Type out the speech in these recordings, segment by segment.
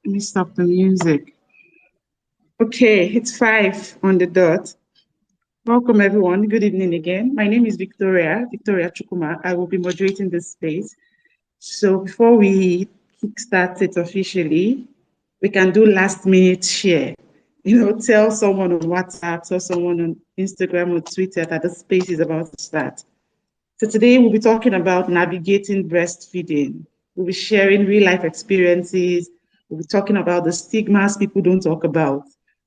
Let me stop the music. Okay, it's 5 on the dot. Welcome, everyone. Good evening again. My name is Victoria Chukuma. I will be moderating this space. So before we kickstart it officially, we can do last minute share. Tell someone on WhatsApp, tell someone on Instagram or Twitter that the space is about to start. So today we'll be talking about navigating breastfeeding. We'll be sharing real life experiences. We'll be talking about the stigmas people don't talk about.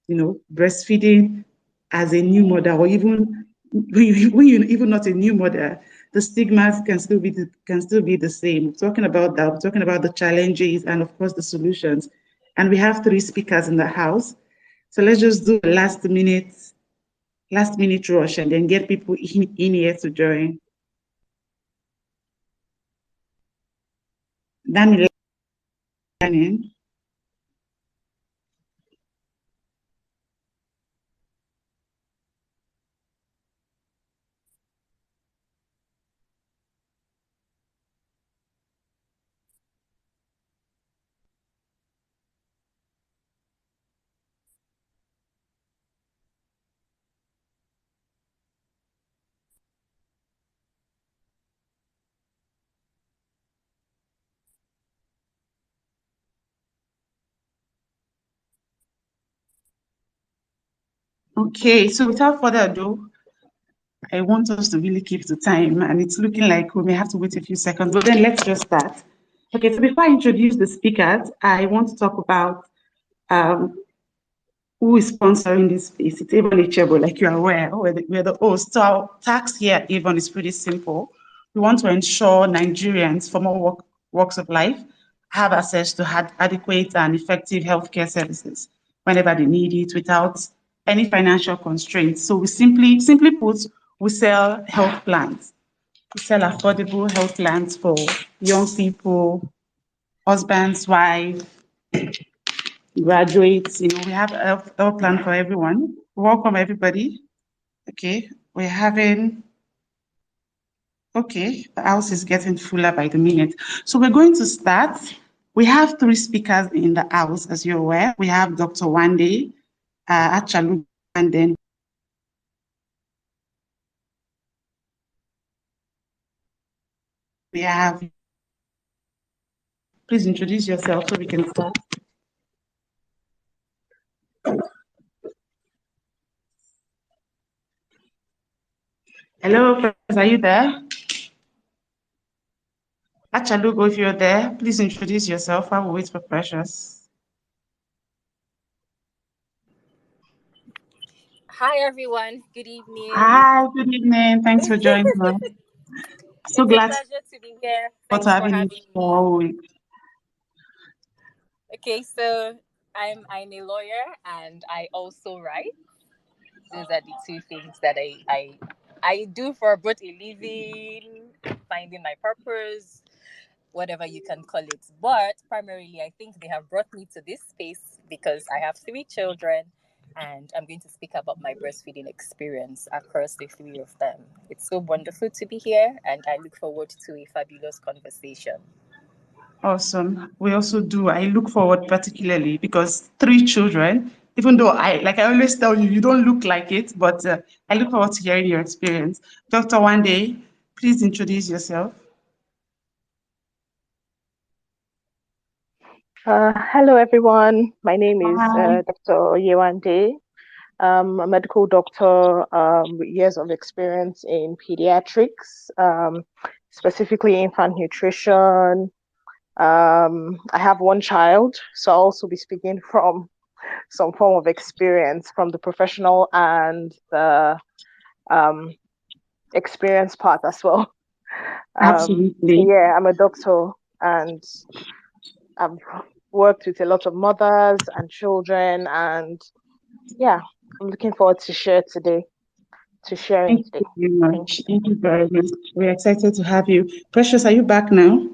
Breastfeeding as a new mother, or even when you're even not a new mother, the stigmas can still be the same. We're talking about that. We're talking about the challenges and of course the solutions. And we have 3 speakers in the house. So let's just do a last minute rush and then get people in here to join. Daniel. Okay, so without further ado, I want us to really keep the time, and it's looking like we may have to wait a few seconds, but then let's just start. Okay, so before I introduce the speakers, I want to talk about who is sponsoring this space. It's Avon Echebo, like you're aware, we're the host. So our task here at Avon is pretty simple. We want to ensure Nigerians from all walks of life have access to adequate and effective healthcare services whenever they need it without any financial constraints. So we simply put, we sell health plans. We sell affordable health plans for young people, husbands, wives, graduates. We have a health plan for everyone. Welcome, everybody. Okay, the house is getting fuller by the minute. So we're going to start. We have 3 speakers in the house, as you're aware. We have Dr. Wande Achalu, and then we have, please introduce yourself so we can start. Hello, Precious, are you there? Achalugo, if you're there, please introduce yourself while we wait for Precious. Hi, everyone. Good evening. Hi, good evening. Thanks for joining us. So it's glad a pleasure to be here. for Thanks for having having me for all week. Okay, so I'm a lawyer and I also write. Those are the 2 things that I do for both a living, finding my purpose, whatever you can call it. But primarily, I think they have brought me to this space because I have 3 children and I'm going to speak about my breastfeeding experience across the 3 of them. It's so wonderful to be here and I look forward to a fabulous conversation. Awesome. We also do. I look forward particularly because 3 children, even though I always tell you, you don't look like it, but I look forward to hearing your experience. Dr. Wande, please introduce yourself. Hello, everyone. My name is Dr. Yewande. I'm a medical doctor with years of experience in pediatrics, specifically infant nutrition. I have 1 child, so I'll also be speaking from some form of experience from the professional and the experience part as well. Absolutely. Yeah, I'm a doctor and I've worked with a lot of mothers and children, and yeah, I'm looking forward to sharing today. Thank you very much. Thank you very much. We're excited to have you. Precious, are you back now?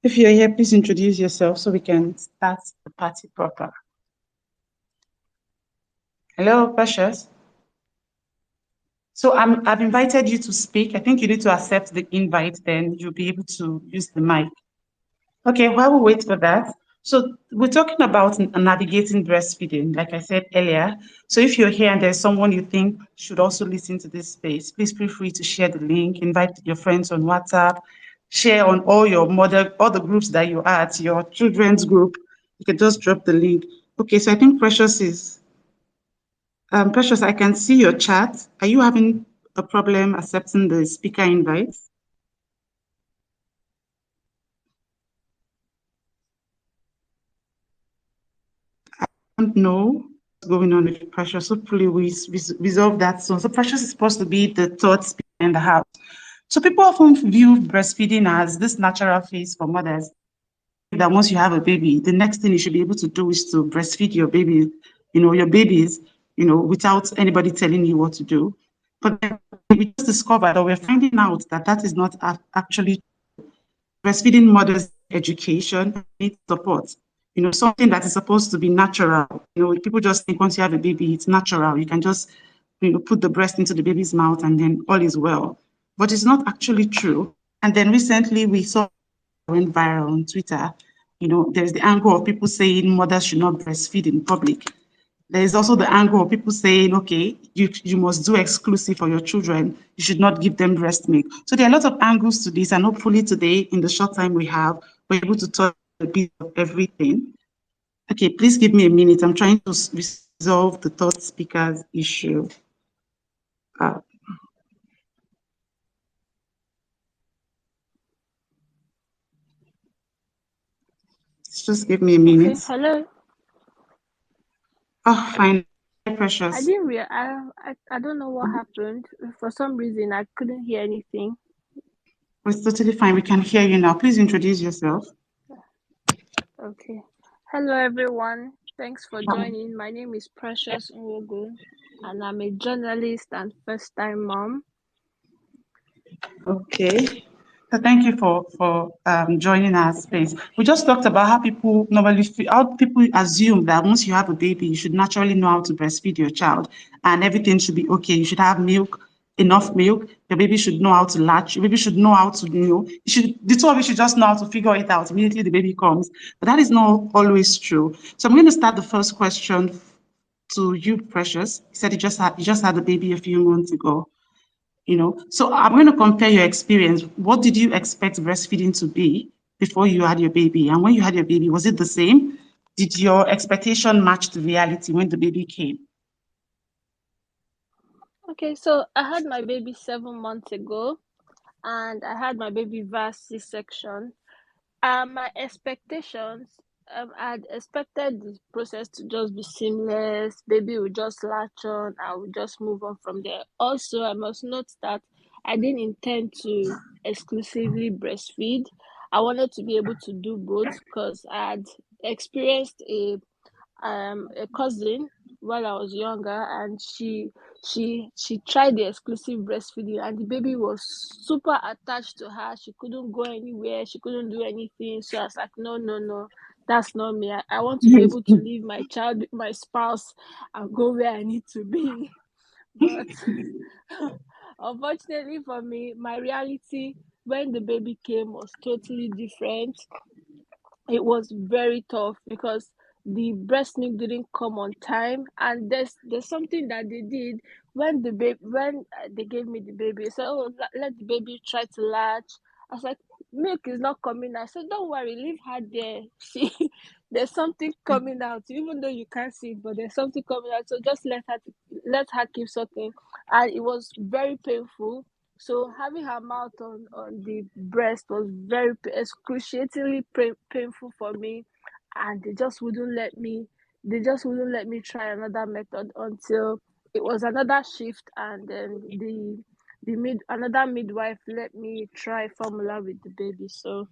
If you're here, please introduce yourself so we can start the party proper. Hello, Precious. So I've invited you to speak. I think you need to accept the invite, then you'll be able to use the mic. Okay, while we wait for that, So we're talking about navigating breastfeeding, like I said earlier. So if you're here and there's someone you think should also listen to this space, please feel free to share the link, invite your friends on WhatsApp, share on all the groups that you're at, your children's group. You can just drop the link. Okay, so I think Precious, I can see your chat. Are you having a problem accepting the speaker invite? I don't know what's going on with Precious. Hopefully we resolve that soon. So Precious is supposed to be the third speaker in the house. So people often view breastfeeding as this natural phase for mothers. That once you have a baby, the next thing you should be able to do is to breastfeed your baby, your babies, without anybody telling you what to do. But then we just discovered, or we're finding out that that is not actually breastfeeding mothers education need support. Something that is supposed to be natural. People just think once you have a baby, it's natural. You can just, put the breast into the baby's mouth and then all is well. But it's not actually true. And then recently we saw went viral on Twitter. There's the angle of people saying mothers should not breastfeed in public. There is also the angle of people saying, okay, you must do exclusive for your children. You should not give them breast milk. So there are a lot of angles to this, and hopefully today, in the short time we have, we're able to talk a bit of everything. Okay, please give me a minute. I'm trying to resolve the third speaker's issue. Just give me a minute. Okay, hello. Oh, fine. I Precious. didn't real I don't know what happened. For some reason I couldn't hear anything. It's totally fine. We can hear you now. Please introduce yourself. Okay. Hello everyone. Thanks for joining. My name is Precious Nwogu and I'm a journalist and first time mom. Okay. So thank you for joining our space. We just talked about how people normally how people assume that once you have a baby, you should naturally know how to breastfeed your child, and everything should be okay. You should have milk, enough milk. Your baby should know how to latch. Your baby should know how to, the two of you should just know how to figure it out immediately the baby comes. But that is not always true. So I'm going to start the first question to you, Precious. You said you just had a baby a few months ago. So I'm going to compare your experience. What did you expect breastfeeding to be before you had your baby? And when you had your baby, was it the same? Did your expectation match the reality when the baby came? Okay, so I had my baby 7 months ago and I had my baby via C-section. My expectations, I'd expected the process to just be seamless. Baby would just latch on. I would just move on from there. Also, I must note that I didn't intend to exclusively breastfeed. I wanted to be able to do both because I had experienced a cousin while I was younger, and she tried the exclusive breastfeeding, and the baby was super attached to her. She couldn't go anywhere. She couldn't do anything. So I was like, no, no, no, that's not me. I want to be able to leave my child with my spouse and go where I need to be. But unfortunately for me, my reality when the baby came was totally different. It was very tough because the breast milk didn't come on time, and there's something that they did when they gave me the baby. So, oh, let the baby try to latch. I was like, milk is not coming out. I said, don't worry, leave her there. See, there's something coming out, even though you can't see it, but there's something coming out. So just let her keep sucking. And it was very painful. So having her mouth on the breast was very excruciatingly painful for me, and they just wouldn't let me try another method until it was another shift, and then another midwife let me try formula with the baby. So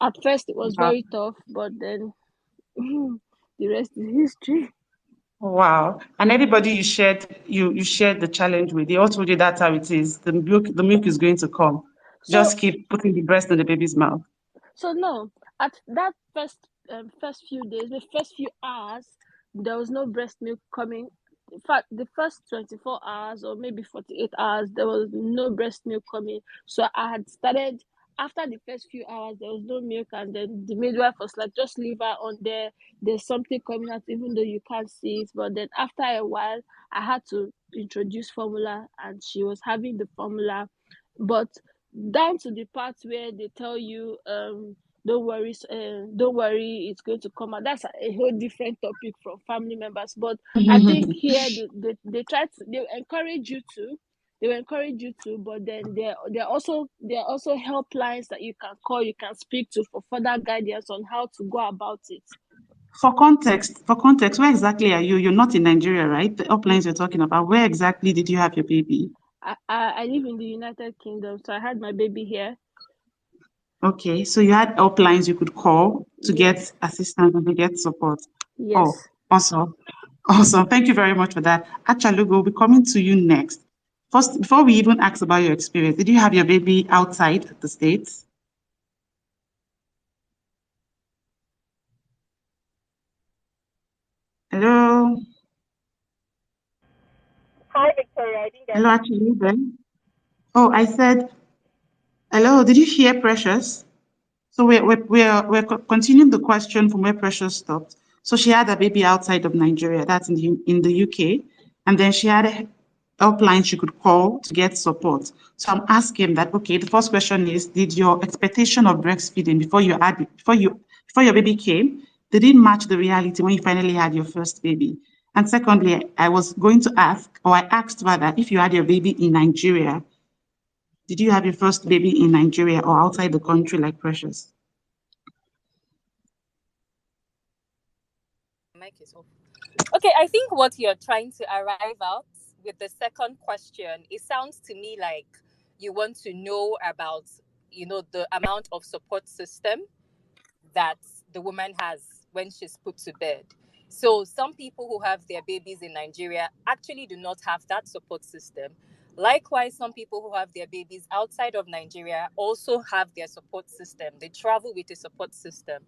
at first it was Wow. very tough, but then the rest is history. Wow. And everybody you shared the challenge with, they all told you that's how it is. The milk is going to come. So Just keep putting the breast in the baby's mouth. So no, at that first few days, the first few hours, there was no breast milk coming. In fact, the first 24 hours or maybe 48 hours, there was no breast milk coming. So I had started after the first few hours, there was no milk, and then the midwife was like, just leave her on there. There's something coming out, even though you can't see it. But then after a while, I had to introduce formula, and she was having the formula. But down to the part where they tell you, don't worry, it's going to come out. That's a whole different topic from family members. But I think here they try to, they encourage you to. They will encourage you to, but then there are also helplines that you can call, you can speak to for further guidance on how to go about it. For context, where exactly are you? You're not in Nigeria, right? The uplines you're talking about. Where exactly did you have your baby? I live in the United Kingdom, so I had my baby here. Okay, so you had uplines you could call to Yes. get assistance and to get support. Yes. Oh, awesome. Awesome. Thank you very much for that. Achalugo, we'll be coming to you next. First, before we even ask about your experience, did you have your baby outside the States? Hello? Hi, Victoria. I didn't get Hello, that. Achalugo. Oh, I said, hello, did you hear Precious? So we're continuing the question from where Precious stopped. So she had a baby outside of Nigeria, that's in the UK, and then she had a helpline she could call to get support. So I'm asking that, okay, the first question is, did your expectation of breastfeeding before your baby came, did it match the reality when you finally had your first baby? And secondly, I was going to ask, or I asked rather, if you had your baby in Nigeria, did you have your first baby in Nigeria or outside the country like Precious? Mic is off. Okay, I think what you're trying to arrive at with the second question, it sounds to me like you want to know about, the amount of support system that the woman has when she's put to bed. So some people who have their babies in Nigeria actually do not have that support system. Likewise, some people who have their babies outside of Nigeria also have their support system. They travel with a support system,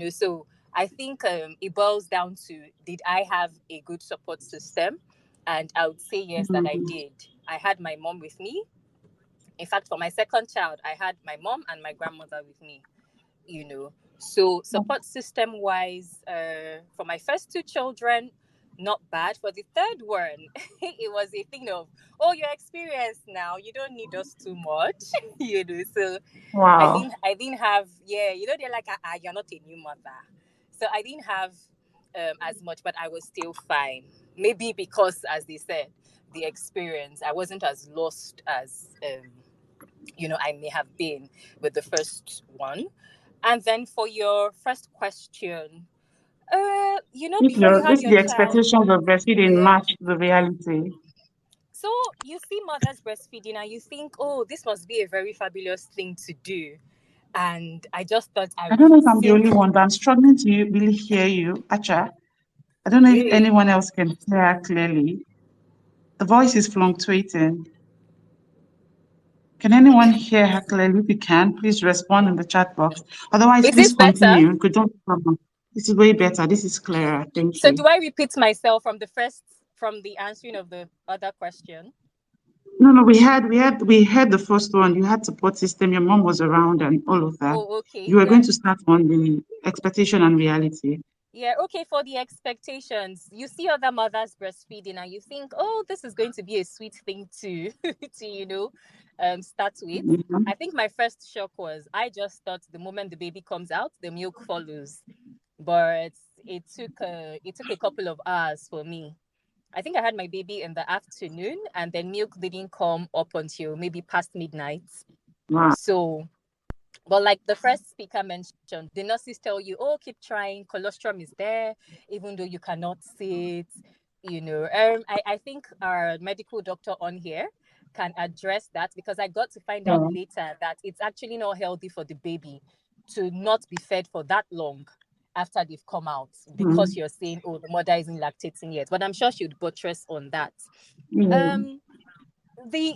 So I think it boils down to, did I have a good support system? And I would say yes, that I did. I had my mom with me. In fact, for my second child, I had my mom and my grandmother with me. So support system wise, for my first two children, not bad. For the third one, it was a thing of, oh, you're experienced now, you don't need us too much. So Wow. I didn't have, they're like, you're not a new mother. So I didn't have as much, but I was still fine. Maybe because, as they said, the experience, I wasn't as lost as I may have been with the first one. And then for your first question, before you have If your the child, expectations of breastfeeding yeah. match the reality. So you see mothers breastfeeding and you think, oh, this must be a very fabulous thing to do. And I just thought I I don't would know if I'm the only simply, one, but I'm struggling to really hear you, Acha. I don't know if really. anyone else can hear her clearly. The voice is fluctuating. Can anyone hear her clearly? If you can, please respond in the chat box. Otherwise, Is please this better? continue. You could don't problem. This is way better. This is clearer. Thank So you. do I repeat myself from the answering of the other question? No, we had the first one. You had support system. Your mom was around and all of that. Oh, okay. You were Yeah. going to start on the expectation and reality. Yeah, okay, for the expectations. You see other mothers breastfeeding and you think, oh, this is going to be a sweet thing to to, start with. Mhm. I think my first shock was I just thought the moment the baby comes out, the milk follows. But it took a couple of hours for me. I think I had my baby in the afternoon and then milk didn't come up until maybe past midnight. Wow. So, but like the first speaker mentioned, the nurses tell you, oh, keep trying, colostrum is there, even though you cannot see it. I think our medical doctor on here can address that, because I got to find out Yeah. later that it's actually not healthy for the baby to not be fed for that long after they've come out, because Mm. you're saying, oh, the mother isn't lactating yet. But I'm sure she would buttress on that. Mm. Um,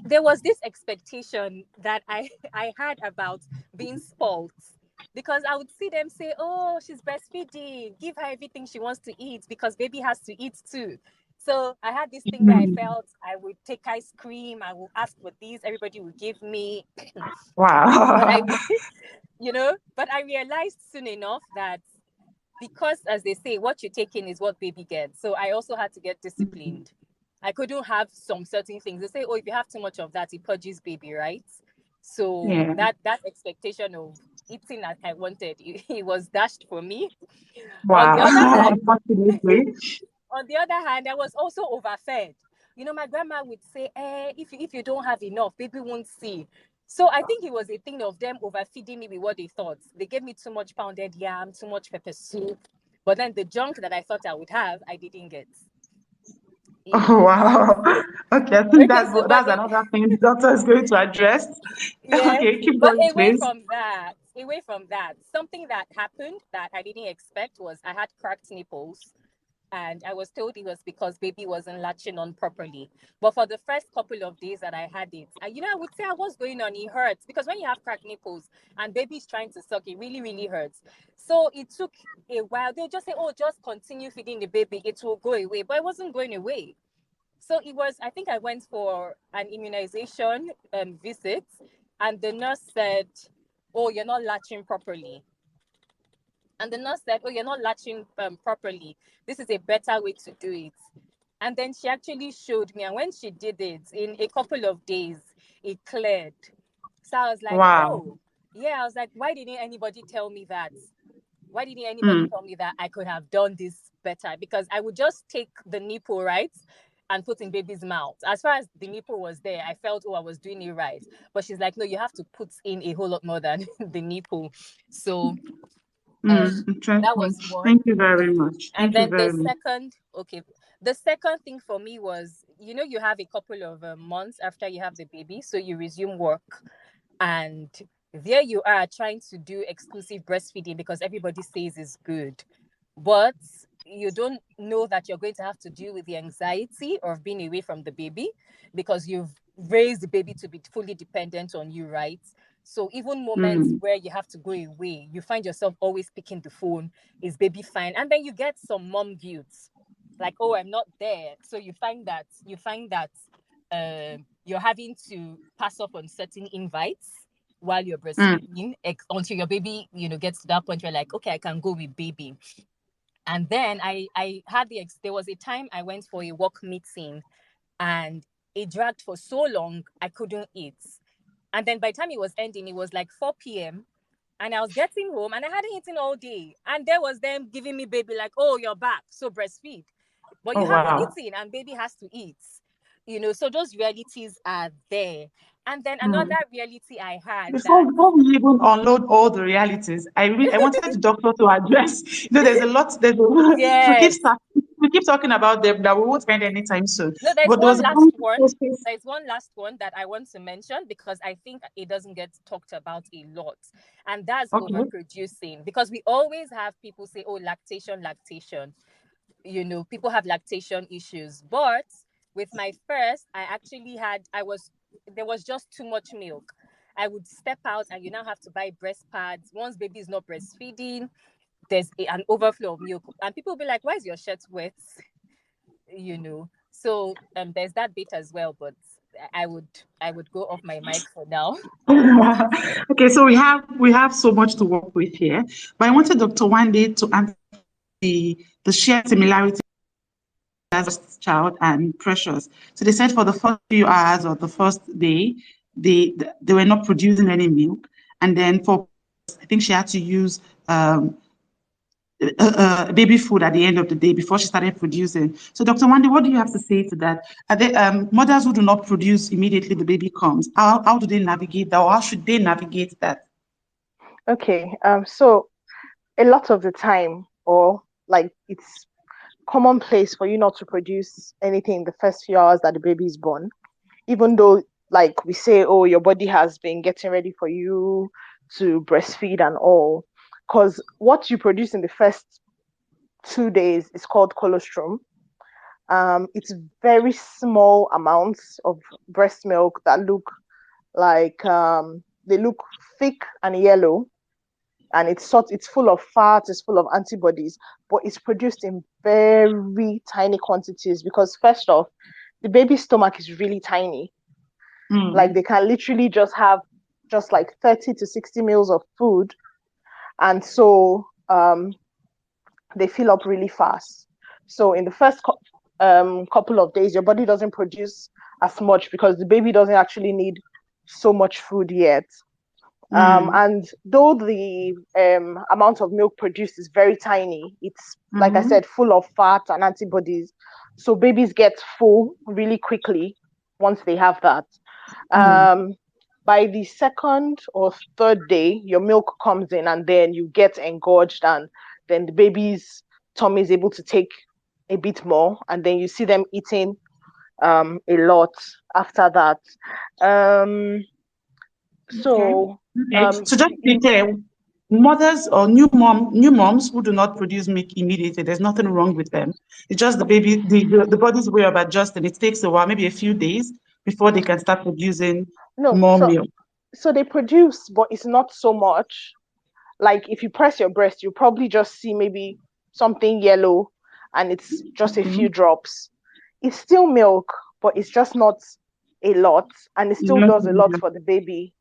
there was this expectation that I had about being spoilt, because I would see them say, "Oh, she's breastfeeding. Give her everything she wants to eat because baby has to eat too." So I had this thing where I felt I would take ice cream, I will ask for this, everybody will give me. But Wow. but I realized soon enough that because, as they say, what you take in is what baby gets. So I also had to get disciplined. I couldn't have some certain things. They say, oh, if you have too much of that, it purges baby, right? So Yeah. that expectation of eating as I wanted, it was dashed for me. On the Wow. other hand, Unfortunately. I was also overfed. My grandma would say, if you don't have enough, baby won't see. So I think it was a thing of them overfeeding me with what they thought. They gave me too much pounded yam, too much pepper soup. But then the junk that I thought I would have, I didn't get. Oh, wow. Okay, I think Okay, that's so that's another thing the doctor is going to address. yeah, Okay, keep but going, please. away from that, something that happened that I didn't expect was I had cracked nipples. And I was told it was because baby wasn't latching on properly. But for the first couple of days that I had it, I would say, what's going on? It hurts because when you have cracked nipples and baby's trying to suck, it really, really hurts. So it took a while. They'll just say, oh, just continue feeding the baby, it will go away. But it wasn't going away. So I think I went for an immunization visit, and the nurse said, oh, you're not latching properly. And the nurse said, oh, you're not latching properly. This is a better way to do it. And then she actually showed me. And when she did it, in a couple of days, it cleared. So I was like, Wow. oh, yeah. I was like, why didn't anybody tell me that? Why didn't anybody Mm, tell me that I could have done this better? Because I would just take the nipple, right, and put in baby's mouth. As far as the nipple was there, I felt, oh, I was doing it right. But she's like, no, you have to put in a whole lot more than the nipple. So that interesting. was one. Thank you very much. And Thank you then very much. the second thing for me was, you have a couple of months after you have the baby, so you resume work, and there you are trying to do exclusive breastfeeding because everybody says it's good, but you don't know that you're going to have to deal with the anxiety of being away from the baby because you've raised the baby to be fully dependent on you, right? So even moments Mm, where you have to go away, you find yourself always picking the phone. Is baby fine? And then you get some mom guilt, like, oh, I'm not there. So you find that you're having to pass up on certain invites while you're mm, breastfeeding until your baby, gets to that point where, like, okay, I can go with baby. And then I had there was a time I went for a work meeting, and it dragged for so long I couldn't eat. And then by the time it was ending, it was like 4 p.m. And I was getting home and I hadn't eaten all day. And there was them giving me baby, like, oh, you're back, so breastfeed. But oh, you haven't wow. eaten and baby has to eat. So those realities are there. And then another Mm. reality I had that, Before we even unload all the realities, I wanted the doctor to address. There's a lot. yes, We keep talking about them that we won't spend any time soon. no, there's But there was one a last point. one. There's one last one that I want to mention because I think it doesn't get talked about a lot. And that's Okay. overproducing, because we always have people say, oh, lactation. People have lactation issues. But with my first, there was just too much milk. I would step out and you now have to buy breast pads. Once baby is not breastfeeding, there's an overflow of milk. And people will be like, why is your shirt wet? So there's that bit as well, but I would go off my mic for now. Okay, so we have so much to work with here, but I wanted Dr. Wande to answer the shared similarity as first child and Precious. So they said for the first few hours or the first day, they were not producing any milk, and then for I think she had to use baby food at the end of the day before she started producing. So, Dr. Wande, what do you have to say to that? Are there mothers who do not produce immediately the baby comes? How do they navigate that, or how should they navigate that? Okay. So a lot of the time, or like it's commonplace for you not to produce anything in the first few hours that the baby is born, even though like we say, oh, your body has been getting ready for you to breastfeed and all. Because what you produce in the first 2 days is called colostrum. It's very small amounts of breast milk that look like they look thick and yellow. and it's full of fat, it's full of antibodies, but it's produced in very tiny quantities because first off, the baby's stomach is really tiny. Like they can literally just have just like 30 to 60 meals of food, and so they fill up really fast. So in the first couple of days, your body doesn't produce as much because the baby doesn't actually need so much food yet. And though the amount of milk produced is very tiny, it's, like I said, full of fat and antibodies. So babies get full really quickly once they have that. By the second or third day, your milk comes in and then you get engorged, and then the baby's tummy is able to take a bit more, and then you see them eating a lot after that. So just to be clear, mothers or new moms who do not produce milk immediately, there's nothing wrong with them. It's just the baby, the body's way of adjusting. It takes a while, maybe a few days before they can start producing more milk. So they produce, but it's not so much. Like if you press your breast, you probably just see maybe something yellow, and it's just a few drops. It's still milk, but it's just not a lot, and it still does a lot for the baby.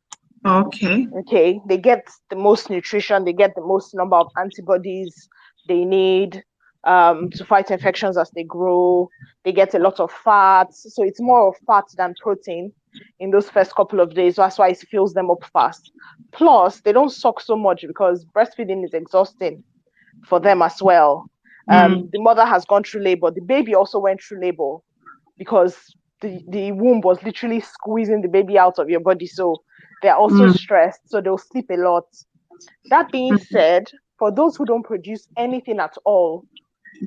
Okay. They get the most nutrition, they get the most number of antibodies they need to fight infections as they grow. They get a lot of fats, so it's more of fat than protein in those first couple of days. That's why it fills them up fast. Plus, they don't suck so much because breastfeeding is exhausting for them as well. The mother has gone through labor. The baby also went through labor because the womb was literally squeezing the baby out of your body. So they're also stressed, so they'll sleep a lot. That being said, for those who don't produce anything at all,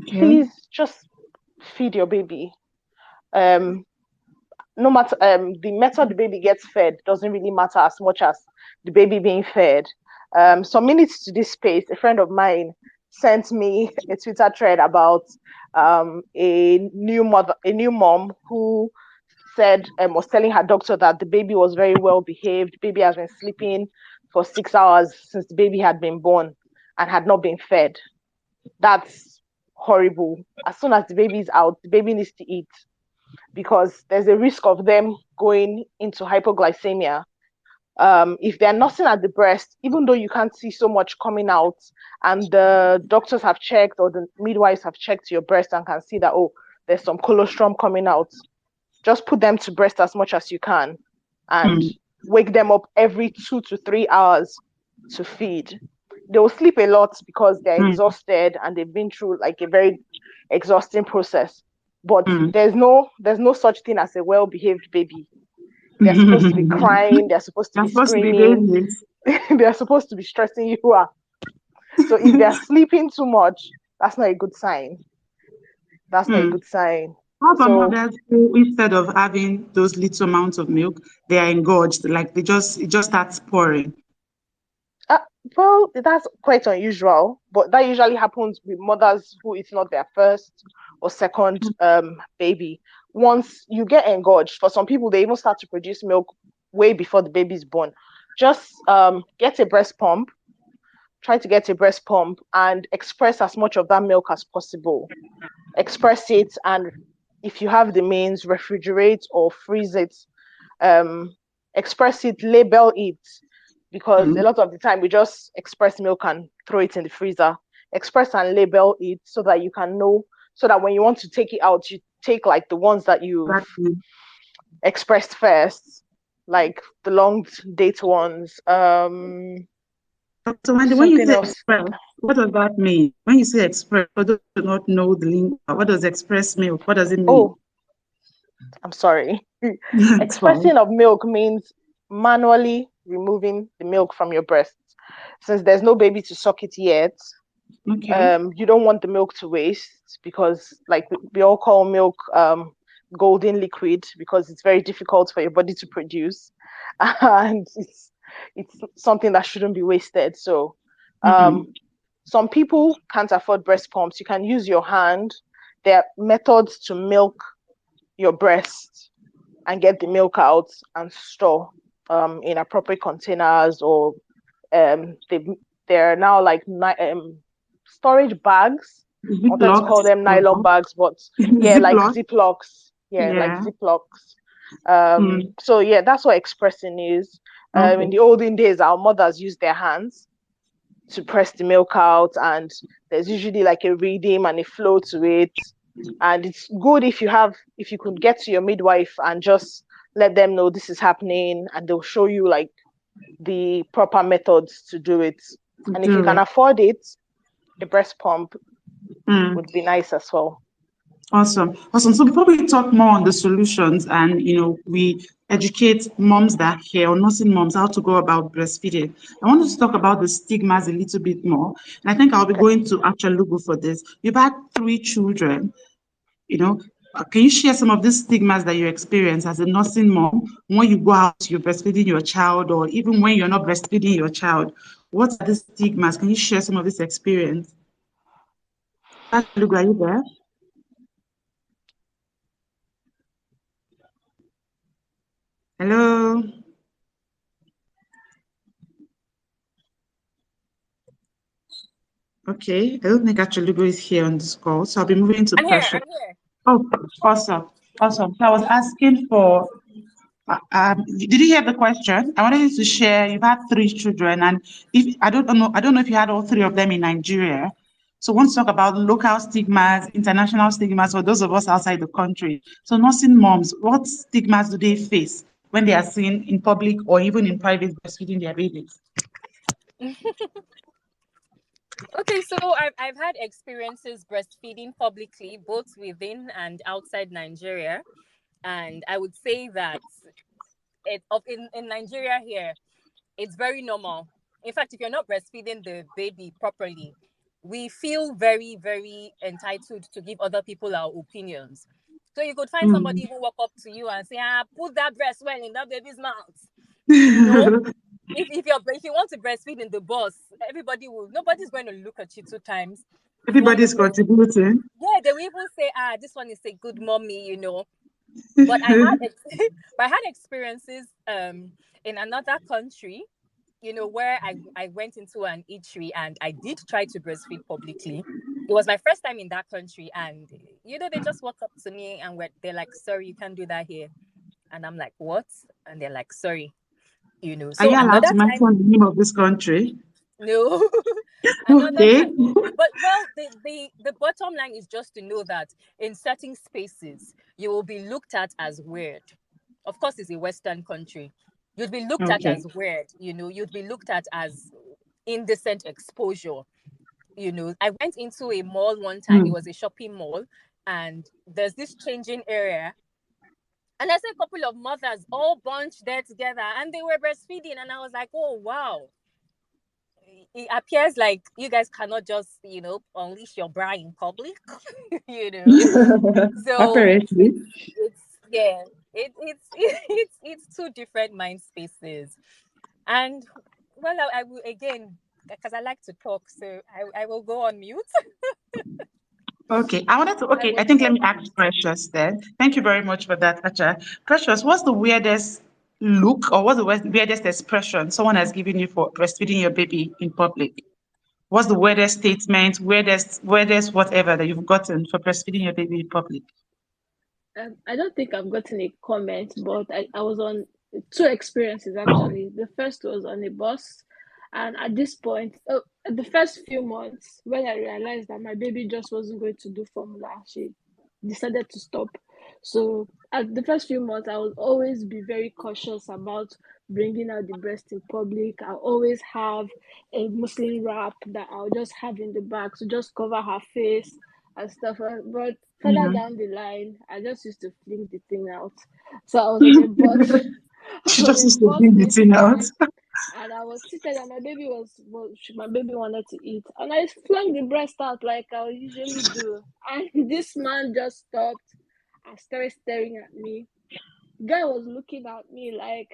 please just feed your baby. No matter the method the baby gets fed doesn't really matter as much as the baby being fed. Some minutes to this space, a friend of mine sent me a Twitter thread about a new mom who said was telling her doctor that the baby was very well behaved. Baby has been sleeping for 6 hours since the baby had been born and had not been fed. That's horrible. As soon as the baby is out, the baby needs to eat because there's a risk of them going into hypoglycemia. If they're nursing at the breast, even though you can't see so much coming out, and the doctors have checked or the midwives have checked your breast and can see that, oh, there's some colostrum coming out, just put them to breast as much as you can and wake them up every 2 to 3 hours to feed. They will sleep a lot because they're exhausted and they've been through like a very exhausting process. But there's no such thing as a well-behaved baby. They're supposed to be crying. They're supposed to be screaming. They're supposed to be stressing you out. So if they're sleeping too much, that's not a good sign. That's not a good sign. How about mothers who, instead of having those little amounts of milk, they are engorged, like it just starts pouring? Well, that's quite unusual, but that usually happens with mothers who it's not their first or second baby. Once you get engorged, for some people, they even start to produce milk way before the baby is born. Just get a breast pump, try to get a breast pump and express as much of that milk as possible. Express it, and if you have the means, refrigerate or freeze it. Express it, label it, because a lot of the time we just express milk and throw it in the freezer. Express and label it so that you can know, so that when you want to take it out, you take like the ones that you've expressed first, like the long date ones. So when you say express, what does that mean? When you say express, for those who do not know the link, what does express milk? What does it mean? Oh, I'm sorry. Expressing of milk means manually removing the milk from your breast. Since there's no baby to suck it yet, you don't want the milk to waste, because like we all call milk golden liquid, because it's very difficult for your body to produce, and it's something that shouldn't be wasted. So some people can't afford breast pumps. You can use your hand. There are methods to milk your breast and get the milk out and store in appropriate containers, or They're now like storage bags. I wanted to call them nylon bags, but yeah, like Ziplocs. Yeah, like Ziplocs. So yeah, that's what expressing is. In the olden days, our mothers used their hands to press the milk out, and there's usually like a rhythm and a flow to it. And it's good if you could get to your midwife and just let them know this is happening, and they'll show you like the proper methods to do it. And if you can afford it, a breast pump would be nice as well. Awesome. So before we talk more on the solutions and, we educate moms that are here, or nursing moms, how to go about breastfeeding, I want to talk about the stigmas a little bit more. And I think I'll be going to Achalugu for this. You've had 3 children, Can you share some of these stigmas that you experience as a nursing mom when you go out, you're breastfeeding your child, or even when you're not breastfeeding your child? What are the stigmas? Can you share some of this experience? Achalugu, are you there? Hello. Okay, I don't think Achalugo is here on this call, so I'll be moving to Precious. I'm here. Oh, awesome. So I was asking for, did you hear the question? I wanted you to share. You've had 3 children, and if I don't know if you had all 3 of them in Nigeria. So I want to talk about local stigmas, international stigmas for those of us outside the country. So nursing moms, what stigmas do they face when they are seen in public or even in private breastfeeding their babies? Okay, so I've had experiences breastfeeding publicly, both within and outside Nigeria, and I would say that in Nigeria here, it's very normal. In fact, if you're not breastfeeding the baby properly, we feel very, very entitled to give other people our opinions. So you could find somebody who walk up to you and say, put that breast well in that baby's mouth. If you want to breastfeed in the bus, nobody's going to look at you 2 times. Everybody's contributing. Yeah, they will even say, this one is a good mommy, But I had experiences in another country, where I went into an eatery and I did try to breastfeed publicly. It was my first time in that country, and they just walk up to me and they're like, sorry, you can't do that here. And I'm like, what? And they're like, sorry. So are you allowed to mention the name of this country? No. Okay. But the bottom line is just to know that in certain spaces you will be looked at as weird. Of course, it's a Western country. You'd be looked at as weird. You'd be looked at as indecent exposure. I went into a mall one time. It was a shopping mall, and there's this changing area. And there's a couple of mothers all bunched there together, and they were breastfeeding. And I was like, oh, wow. It appears like you guys cannot just, unleash your bra in public, So apparently, it's 2 different mind spaces. And well, I will again, because I like to talk, so I will go on mute. Okay, I think let me ask Precious then. Thank you very much for that, Acha. Precious, what's the weirdest look or what's the weirdest expression someone has given you for breastfeeding your baby in public? What's the weirdest statement, weirdest whatever that you've gotten for breastfeeding your baby in public? I don't think I've gotten a comment, but I was on 2 experiences actually. The first was on a bus, and at this point, the first few months, when I realized that my baby just wasn't going to do formula, she decided to stop. So at the first few months, I would always be very cautious about bringing out the breast in public. I'll always have a muslin wrap that I'll just have in the back to just cover her face and stuff. But further down the line, I just used to fling the thing out. So I was on a bus. She just used to bring the thing out. And I was seated, and my baby wanted to eat, and I flung the breast out like I usually do. And this man just stopped and started staring at me. The guy was looking at me like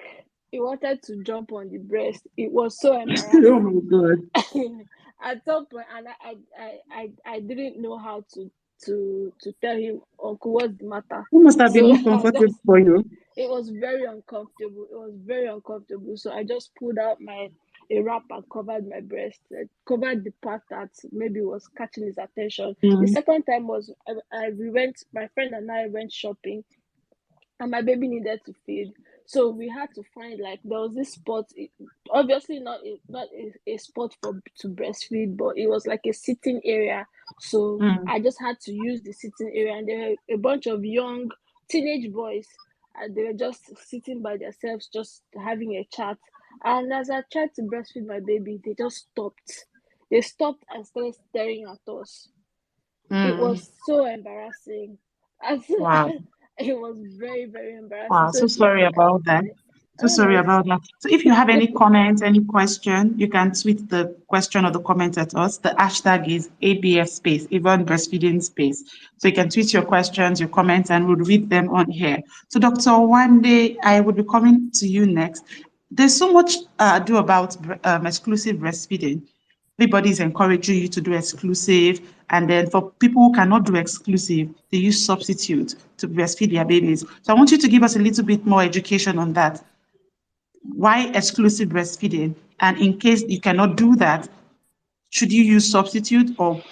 he wanted to jump on the breast. It was so embarrassing. Oh my god! At some point, and I didn't know how to tell him, Uncle, what's the matter? It must have been uncomfortable for you. It was very uncomfortable. So I just pulled out my a wrap and covered my breast, covered the part that maybe was catching his attention. The Mm. second time was my friend and I went shopping, and my baby needed to feed. So we had to find, like, there was this spot, obviously not a spot to breastfeed, but it was like a sitting area. So Mm. I just had to use the sitting area, and there were a bunch of young teenage boys, and they were just sitting by themselves, just having a chat. And as I tried to breastfeed my baby, they just stopped. They stopped and started staring at us. It Mm. was so embarrassing. Wow. It was very, very embarrassing. Wow. So So sorry about that. So oh no, sorry about that. So if you have any comments, any question, you can tweet the question or the comment at us. The hashtag is ABF space, Avon Breastfeeding space. So you can tweet your questions, your comments, and we'll read them on here. So Dr. One day I would be coming to you next. There's so much ado about exclusive breastfeeding. Everybody's encouraging you to do exclusive. And then for people who cannot do exclusive, they use substitute to breastfeed their babies. So I want you to give us a little bit more education on that. Why exclusive breastfeeding? And in case you cannot do that, should you use substitute, or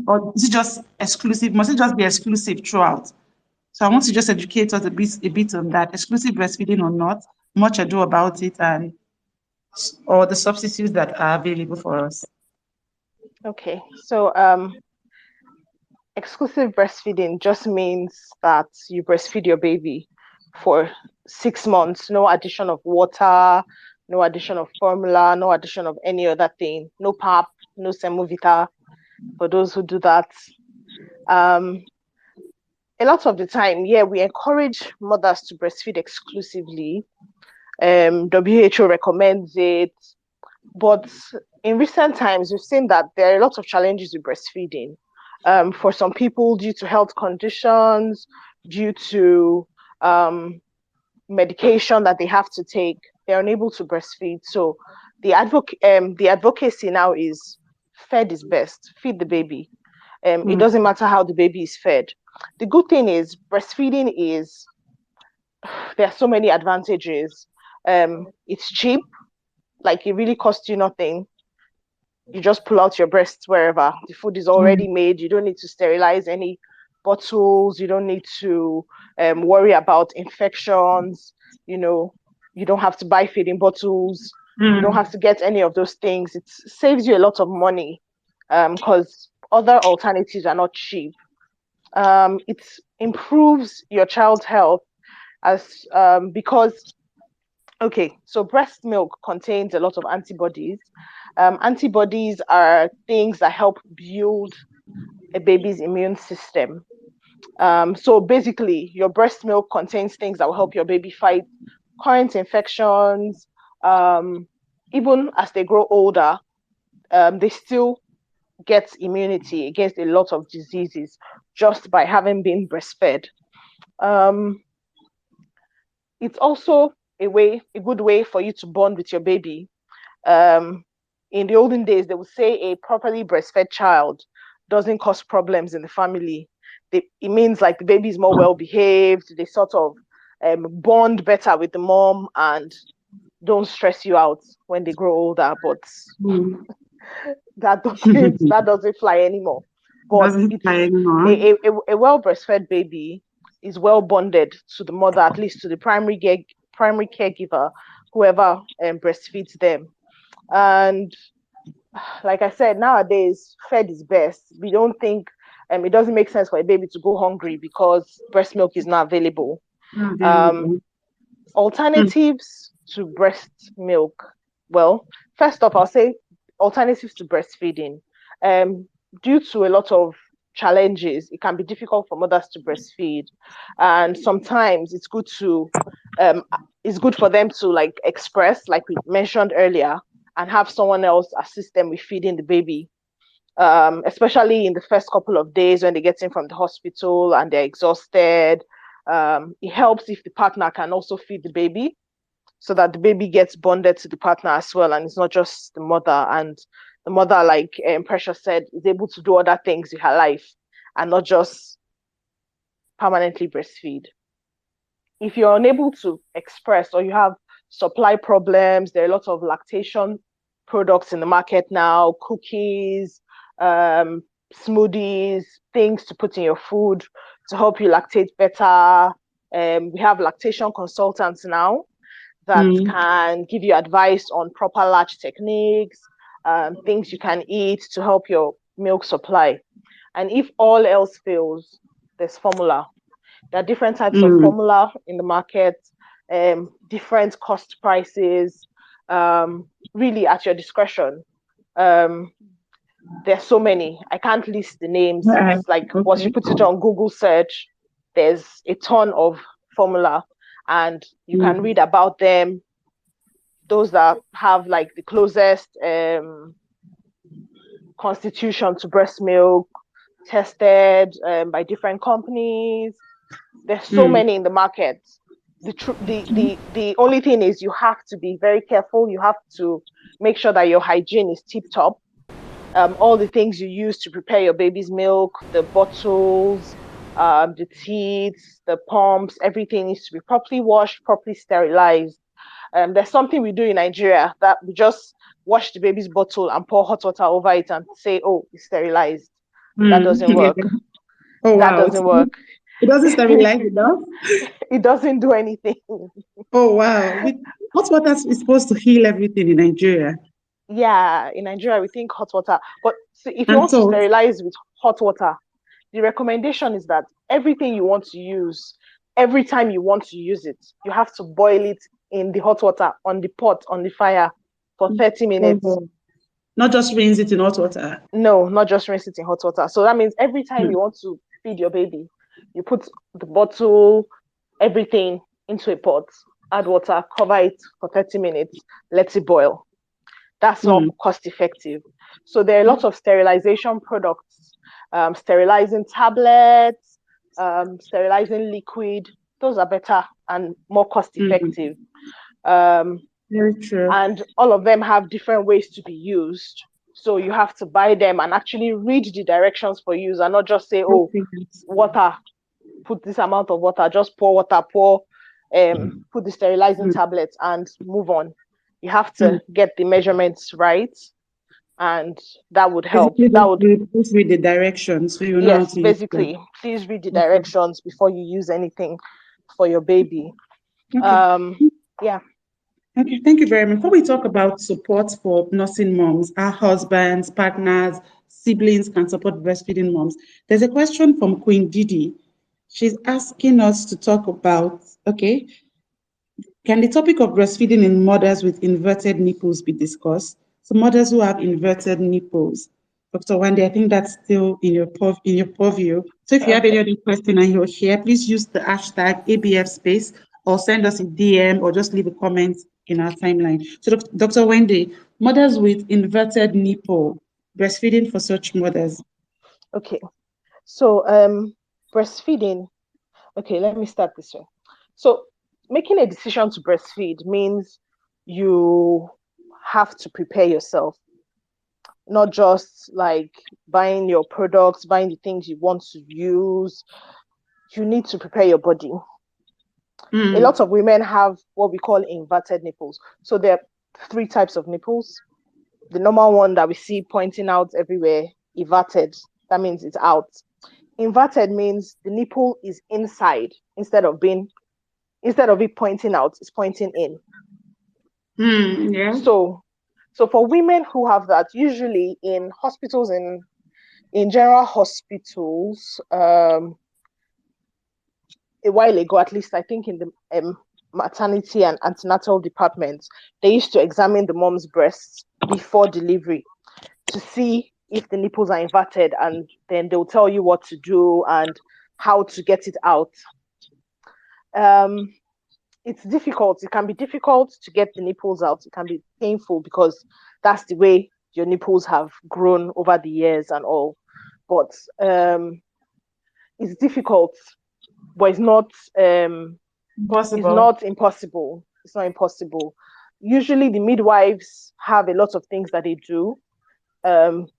or is it just exclusive? Must it just be exclusive throughout? So I want to just educate us a bit on that. Exclusive breastfeeding or not, much ado about it, and or the substitutes that are available for us. Okay, so exclusive breastfeeding just means that you breastfeed your baby for 6 months, no addition of water, no addition of formula, no addition of any other thing, no pap, no semovita for those who do that. A lot of the time, yeah, we encourage mothers to breastfeed exclusively. WHO recommends it, but in recent times, we've seen that there are lots of challenges with breastfeeding. For some people, due to health conditions, due to medication that they have to take, they're unable to breastfeed. So the advocacy now is fed is best. Feed the baby. It doesn't matter how the baby is fed. The good thing is breastfeeding is, there are so many advantages. It's cheap, like it really costs you nothing. You just pull out your breasts wherever. The food is already made. You don't need to sterilize any bottles. You don't need to worry about infections. You don't have to buy feeding bottles. You don't have to get any of those things. It saves you a lot of money because other alternatives are not cheap. It improves your child's health because, okay, so breast milk contains a lot of antibodies. Antibodies are things that help build a baby's immune system. So basically, your breast milk contains things that will help your baby fight current infections. Even as they grow older, they still get immunity against a lot of diseases just by having been breastfed. It's also a good way for you to bond with your baby. In the olden days, they would say a properly breastfed child doesn't cause problems in the family. It means like the baby is more well behaved. They sort of bond better with the mom and don't stress you out when they grow older. But that doesn't fly anymore. But Doesn't fly anymore. a well breastfed baby is well bonded to the mother, at least to the primary caregiver, whoever breastfeeds them. And like I said, nowadays fed is best. We don't think it doesn't make sense for a baby to go hungry because breast milk is not available. Alternatives to breast milk. Well, first off, I'll say alternatives to breastfeeding. Due to a lot of challenges, it can be difficult for mothers to breastfeed, and sometimes it's good for them to like express, like we mentioned earlier, and have someone else assist them with feeding the baby. Especially in the first couple of days when they get in from the hospital and they're exhausted. It helps if the partner can also feed the baby so that the baby gets bonded to the partner as well, and it's not just the mother. And the mother, like Precious said, is able to do other things with her life and not just permanently breastfeed. If you're unable to express or you have supply problems, there are lots of lactation products in the market now, cookies, smoothies, things to put in your food to help you lactate better. We have lactation consultants now that can give you advice on proper latch techniques, things you can eat to help your milk supply. And if all else fails, there's formula. There are different types of formula in the market, different cost prices, really at your discretion. There's so many. I can't list the names. It's like once you put it on Google search, there's a ton of formula, and you can read about them. Those that have like the closest constitution to breast milk, tested by different companies. There's so many in the market. The only thing is you have to be very careful. You have to make sure that your hygiene is tip top. All the things you use to prepare your baby's milk, the bottles, the teats, the pumps, everything needs to be properly washed, properly sterilized. There's something we do in Nigeria that we just wash the baby's bottle and pour hot water over it and say, oh, it's sterilized. That doesn't work. Oh, wow. That doesn't work. It doesn't sterilize enough? It doesn't do anything. Oh, wow. Hot water is supposed to heal everything in Nigeria. Yeah, in Nigeria, we think hot water. But see, if you want to sterilize with hot water, the recommendation is that everything you want to use, every time you want to use it, you have to boil it in the hot water on the pot, on the fire for 30 minutes. Not just rinse it in hot water? No, not just rinse it in hot water. So that means every time you want to feed your baby, you put the bottle, everything into a pot, add water, cover it for 30 minutes, let it boil. That's not cost effective. So there are lots of sterilization products, sterilizing tablets, sterilizing liquid. Those are better and more cost effective. Very true. And all of them have different ways to be used. So you have to buy them and actually read the directions for use and not just say, oh, water, put this amount of water, just pour water, put the sterilizing tablets and move on. You have to get the measurements right, and that would help. Please read the directions so you know how to basically, please read the directions before you use anything for your baby. Yeah. Okay, thank you very much. Before we talk about support for nursing moms, our husbands, partners, siblings can support breastfeeding moms, there's a question from Queen Didi. She's asking us to talk about, can the topic of breastfeeding in mothers with inverted nipples be discussed? So mothers who have inverted nipples. Dr. Wendy, I think that's still in your purview. So if you have any other question and you're here, please use the hashtag ABF space or send us a DM or just leave a comment in our timeline. So Dr. Wendy, mothers with inverted nipple, breastfeeding for such mothers. Okay. So breastfeeding. Okay, let me start this way. So making a decision to breastfeed means you have to prepare yourself, not just like buying your products, buying the things you want to use. You need to prepare your body. A lot of women have what we call inverted nipples. So there are 3 types of nipples. The normal one that we see pointing out everywhere, everted, that means it's out. Inverted means the nipple is inside instead of it pointing out, it's pointing in. Yeah. So for women who have that, usually in hospitals, in general hospitals, a while ago, at least I think in the maternity and antenatal departments, they used to examine the mom's breasts before delivery to see if the nipples are inverted, and then they'll tell you what to do and how to get it out. It's difficult. It can be difficult to get the nipples out. It can be painful because that's the way your nipples have grown over the years and all. But it's difficult, but it's not Possible. It's not impossible. It's not impossible. Usually the midwives have a lot of things that they do.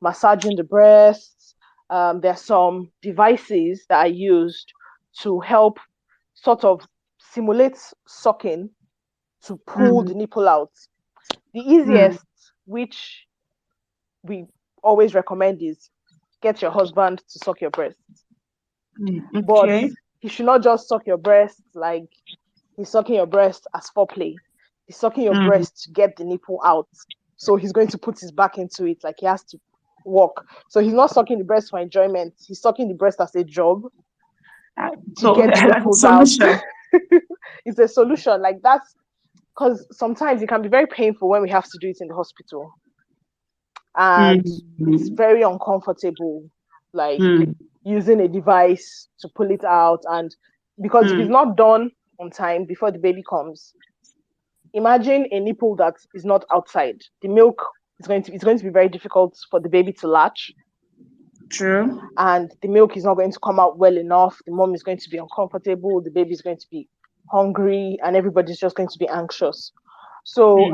Massaging the breasts. There are some devices that are used to help sort of simulate sucking to pull the nipple out. The easiest which we always recommend is get your husband to suck your breast. But Okay. he should not just suck your breast like he's sucking your breast as foreplay. He's sucking your breast to get the nipple out. So he's going to put his back into it like he has to walk. So he's not sucking the breast for enjoyment. He's sucking the breast as a job to get the nipples out. It's a solution. Like that's because sometimes it can be very painful when we have to do it in the hospital. And it's very uncomfortable, like using a device to pull it out. And because if it's not done on time before the baby comes, imagine a nipple that is not outside. The milk is going to be very difficult for the baby to latch. True. And the milk is not going to come out well enough. The mom is going to be uncomfortable. The baby is going to be hungry, and everybody's just going to be anxious. So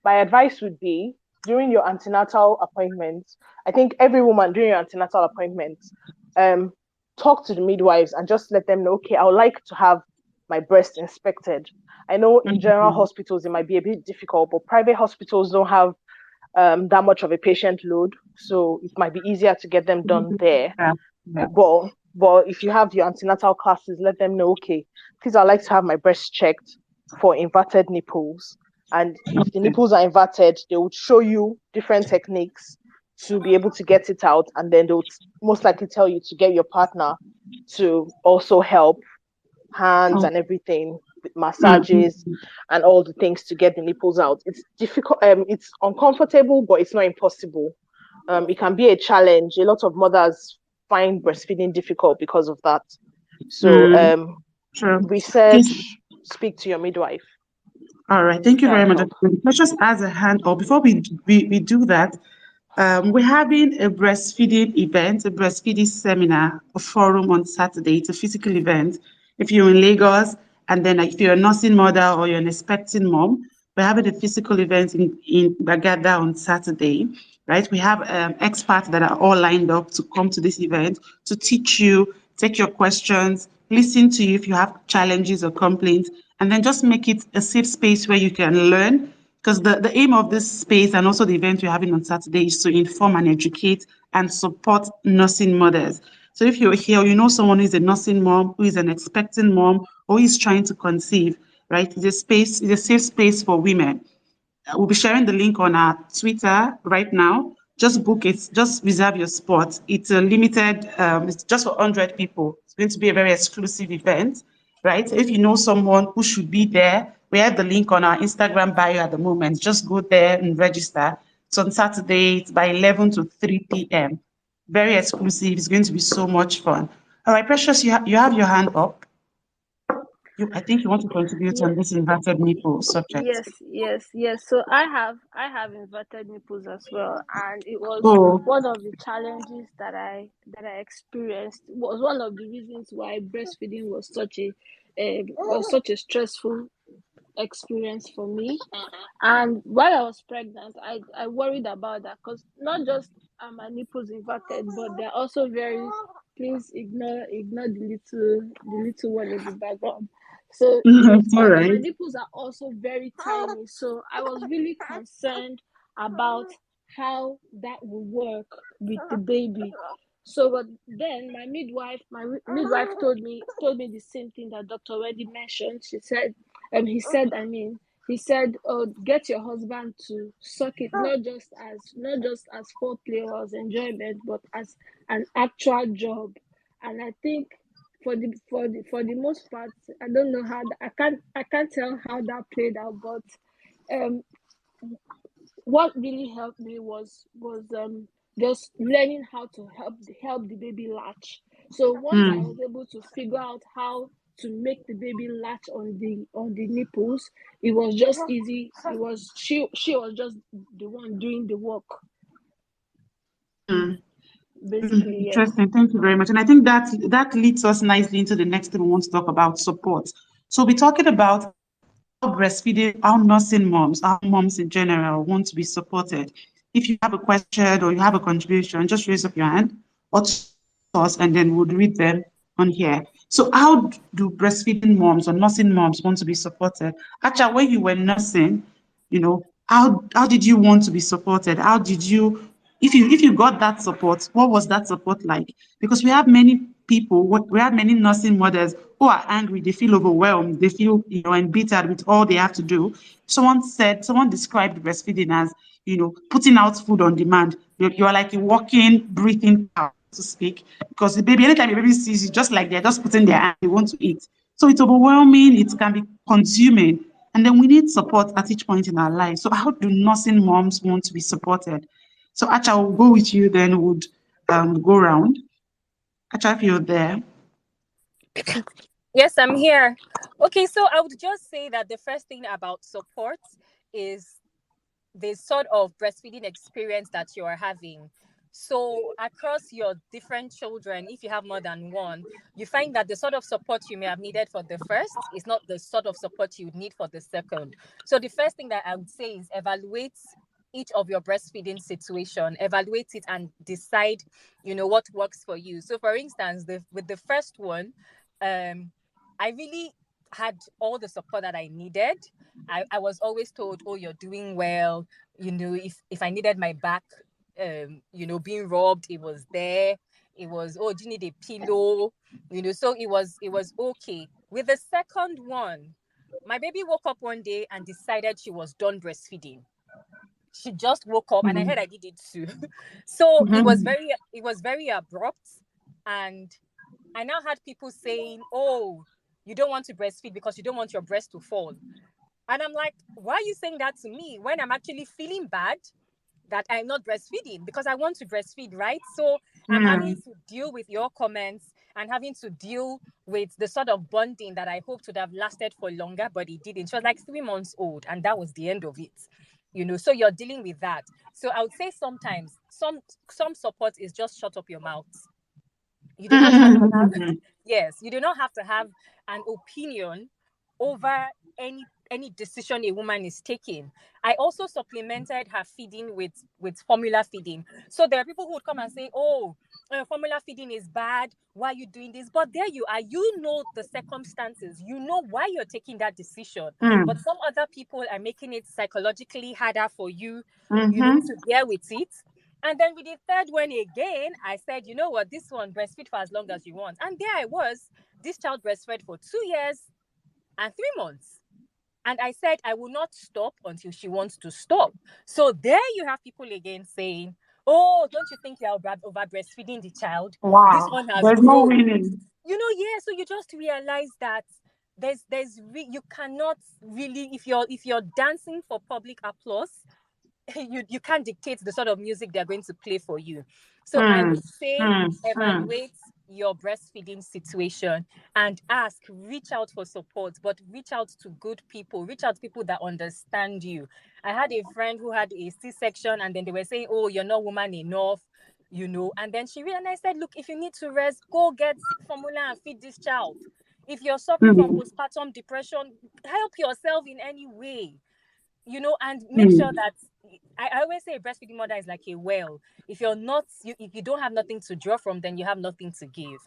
my advice would be during your antenatal appointment, I think every woman during your antenatal appointment, talk to the midwives and just let them know, okay, I would like to have my breast inspected. I know in general hospitals it might be a bit difficult, but private hospitals don't have that much of a patient load, so it might be easier to get them done there. But if you have your antenatal classes, let them know, okay, please, I'd like to have my breast checked for inverted nipples. And if the nipples are inverted, they would show you different techniques to be able to get it out. And then they would most likely tell you to get your partner to also help, hands and everything, with massages and all the things to get the nipples out. It's difficult. It's uncomfortable, but it's not impossible. It can be a challenge. A lot of mothers find breastfeeding difficult because of that. So research, speak to your midwife. All right, thank you very much. Let's just as a hand up before we do that. We're having a breastfeeding event, a breastfeeding seminar, a forum on Saturday. It's a physical event. If you're in Lagos, and then if you're a nursing mother or you're an expecting mom, we're having a physical event in Bagada on Saturday, right? We have experts that are all lined up to come to this event to teach you, take your questions, listen to you if you have challenges or complaints, and then just make it a safe space where you can learn. Because the aim of this space and also the event we're having on Saturday is to inform and educate and support nursing mothers. So if you're here, you know someone who is a nursing mom, who is an expecting mom, or who is trying to conceive, right? It's a safe space for women. We'll be sharing the link on our Twitter right now. Just book it. Just reserve your spot. It's a limited, it's just for 100 people. It's going to be a very exclusive event, right? So if you know someone who should be there, we have the link on our Instagram bio at the moment. Just go there and register. It's on Saturday. It's by 11 to 3 p.m. Very exclusive. It's going to be so much fun. All right, Precious, you have your hand up. I think you want to contribute on this inverted nipple subject. Yes. So I have inverted nipples as well, and it was one of the challenges that I experienced. It was one of the reasons why breastfeeding was such a stressful experience for me. And while I was pregnant, I worried about that, because not just are my nipples inverted, but they're also very, please ignore the little one in the background. So my nipples are also very tiny. So I was really concerned about how that will work with the baby. So, but then my midwife told me the same thing that Dr. already mentioned. He said, oh, get your husband to suck it, not just as foreplay or as enjoyment, but as an actual job. And I think for the most part, I don't know how I can't tell how that played out, but what really helped me was just learning how to help the baby latch. So once I was able to figure out how to make the baby latch on the nipples, it was just easy. It was she was just the one doing the work. Basically, yes. Interesting. Thank you very much. And I think that leads us nicely into the next thing we want to talk about: support. So we're talking about how breastfeeding, how nursing moms, how moms in general want to be supported. If you have a question or you have a contribution, just raise up your hand or to us, and then we'll read them on here. So how do breastfeeding moms or nursing moms want to be supported? Actually, when you were nursing, how did you want to be supported? How did you, if you got that support, what was that support like? Because we have many people, we have many nursing mothers who are angry, they feel overwhelmed, they feel, embittered with all they have to do. Someone described breastfeeding as, putting out food on demand. You're like a walking, breathing cow, to speak, because the baby, anytime the baby sees you, just like they're just putting their hand, they want to eat. So it's overwhelming, it can be consuming. And then we need support at each point in our life. So how do nursing moms want to be supported? So Acha, will go with you, then would go around. Acha, if you're there. Yes, I'm here. Okay, so I would just say that the first thing about support is the sort of breastfeeding experience that you are having. So across your different children, if you have more than one, you find that the sort of support you may have needed for the first is not the sort of support you would need for the second. So the first thing that I would say is evaluate each of your breastfeeding situation, evaluate it and decide, what works for you. So for instance, with the first one, I really had all the support that I needed. I was always told, oh, you're doing well. If I needed my back, being rubbed, it was there. It was, oh, do you need a pillow? So it was okay. With the second one, my baby woke up one day and decided she was done breastfeeding. She just woke up, and I heard I did it too. So Mm-hmm. it was very abrupt, and I now had people saying, oh, you don't want to breastfeed because you don't want your breast to fall. And I'm like, why are you saying that to me when I'm actually feeling bad that I'm not breastfeeding? Because I want to breastfeed, right? So I'm having to deal with your comments and having to deal with the sort of bonding that I hoped would have lasted for longer, but it didn't. She was like 3 months old, and that was the end of it. So you're dealing with that. So I would say sometimes some support is just shut up your mouth. You do not have to have yes, you do not have to have an opinion over any decision a woman is taking. I also supplemented her feeding with formula feeding. So there are people who would come and say, oh, formula feeding is bad, why are you doing this? But there you are, you know the circumstances, you know why you're taking that decision. But some other people are making it psychologically harder for you, to bear with it. And then with the third one again, I said, you know what, this one, breastfeed for as long as you want. And there I was, this child breastfed for 2 years and 3 months. And I said, I will not stop until she wants to stop. So there you have people again saying, oh, don't you think you're over breastfeeding the child? This Wow. one has There's no grown. winning. Yeah, so you just realize that you cannot really, if you're dancing for public applause, you can't dictate the sort of music they're going to play for you. So I Hmm. would say Hmm. Hmm. evaluate your breastfeeding situation and reach out for support, but reach out to good people, reach out to people that understand you. I had a friend who had a C-section, and then they were saying, oh, you're not woman enough, and then and I said, look, if you need to rest, go get formula and feed this child. If you're suffering from Hmm. postpartum depression, help yourself in any way, and make Hmm. sure that I always say a breastfeeding mother is like a well. If if you don't have nothing to draw from, then you have nothing to give.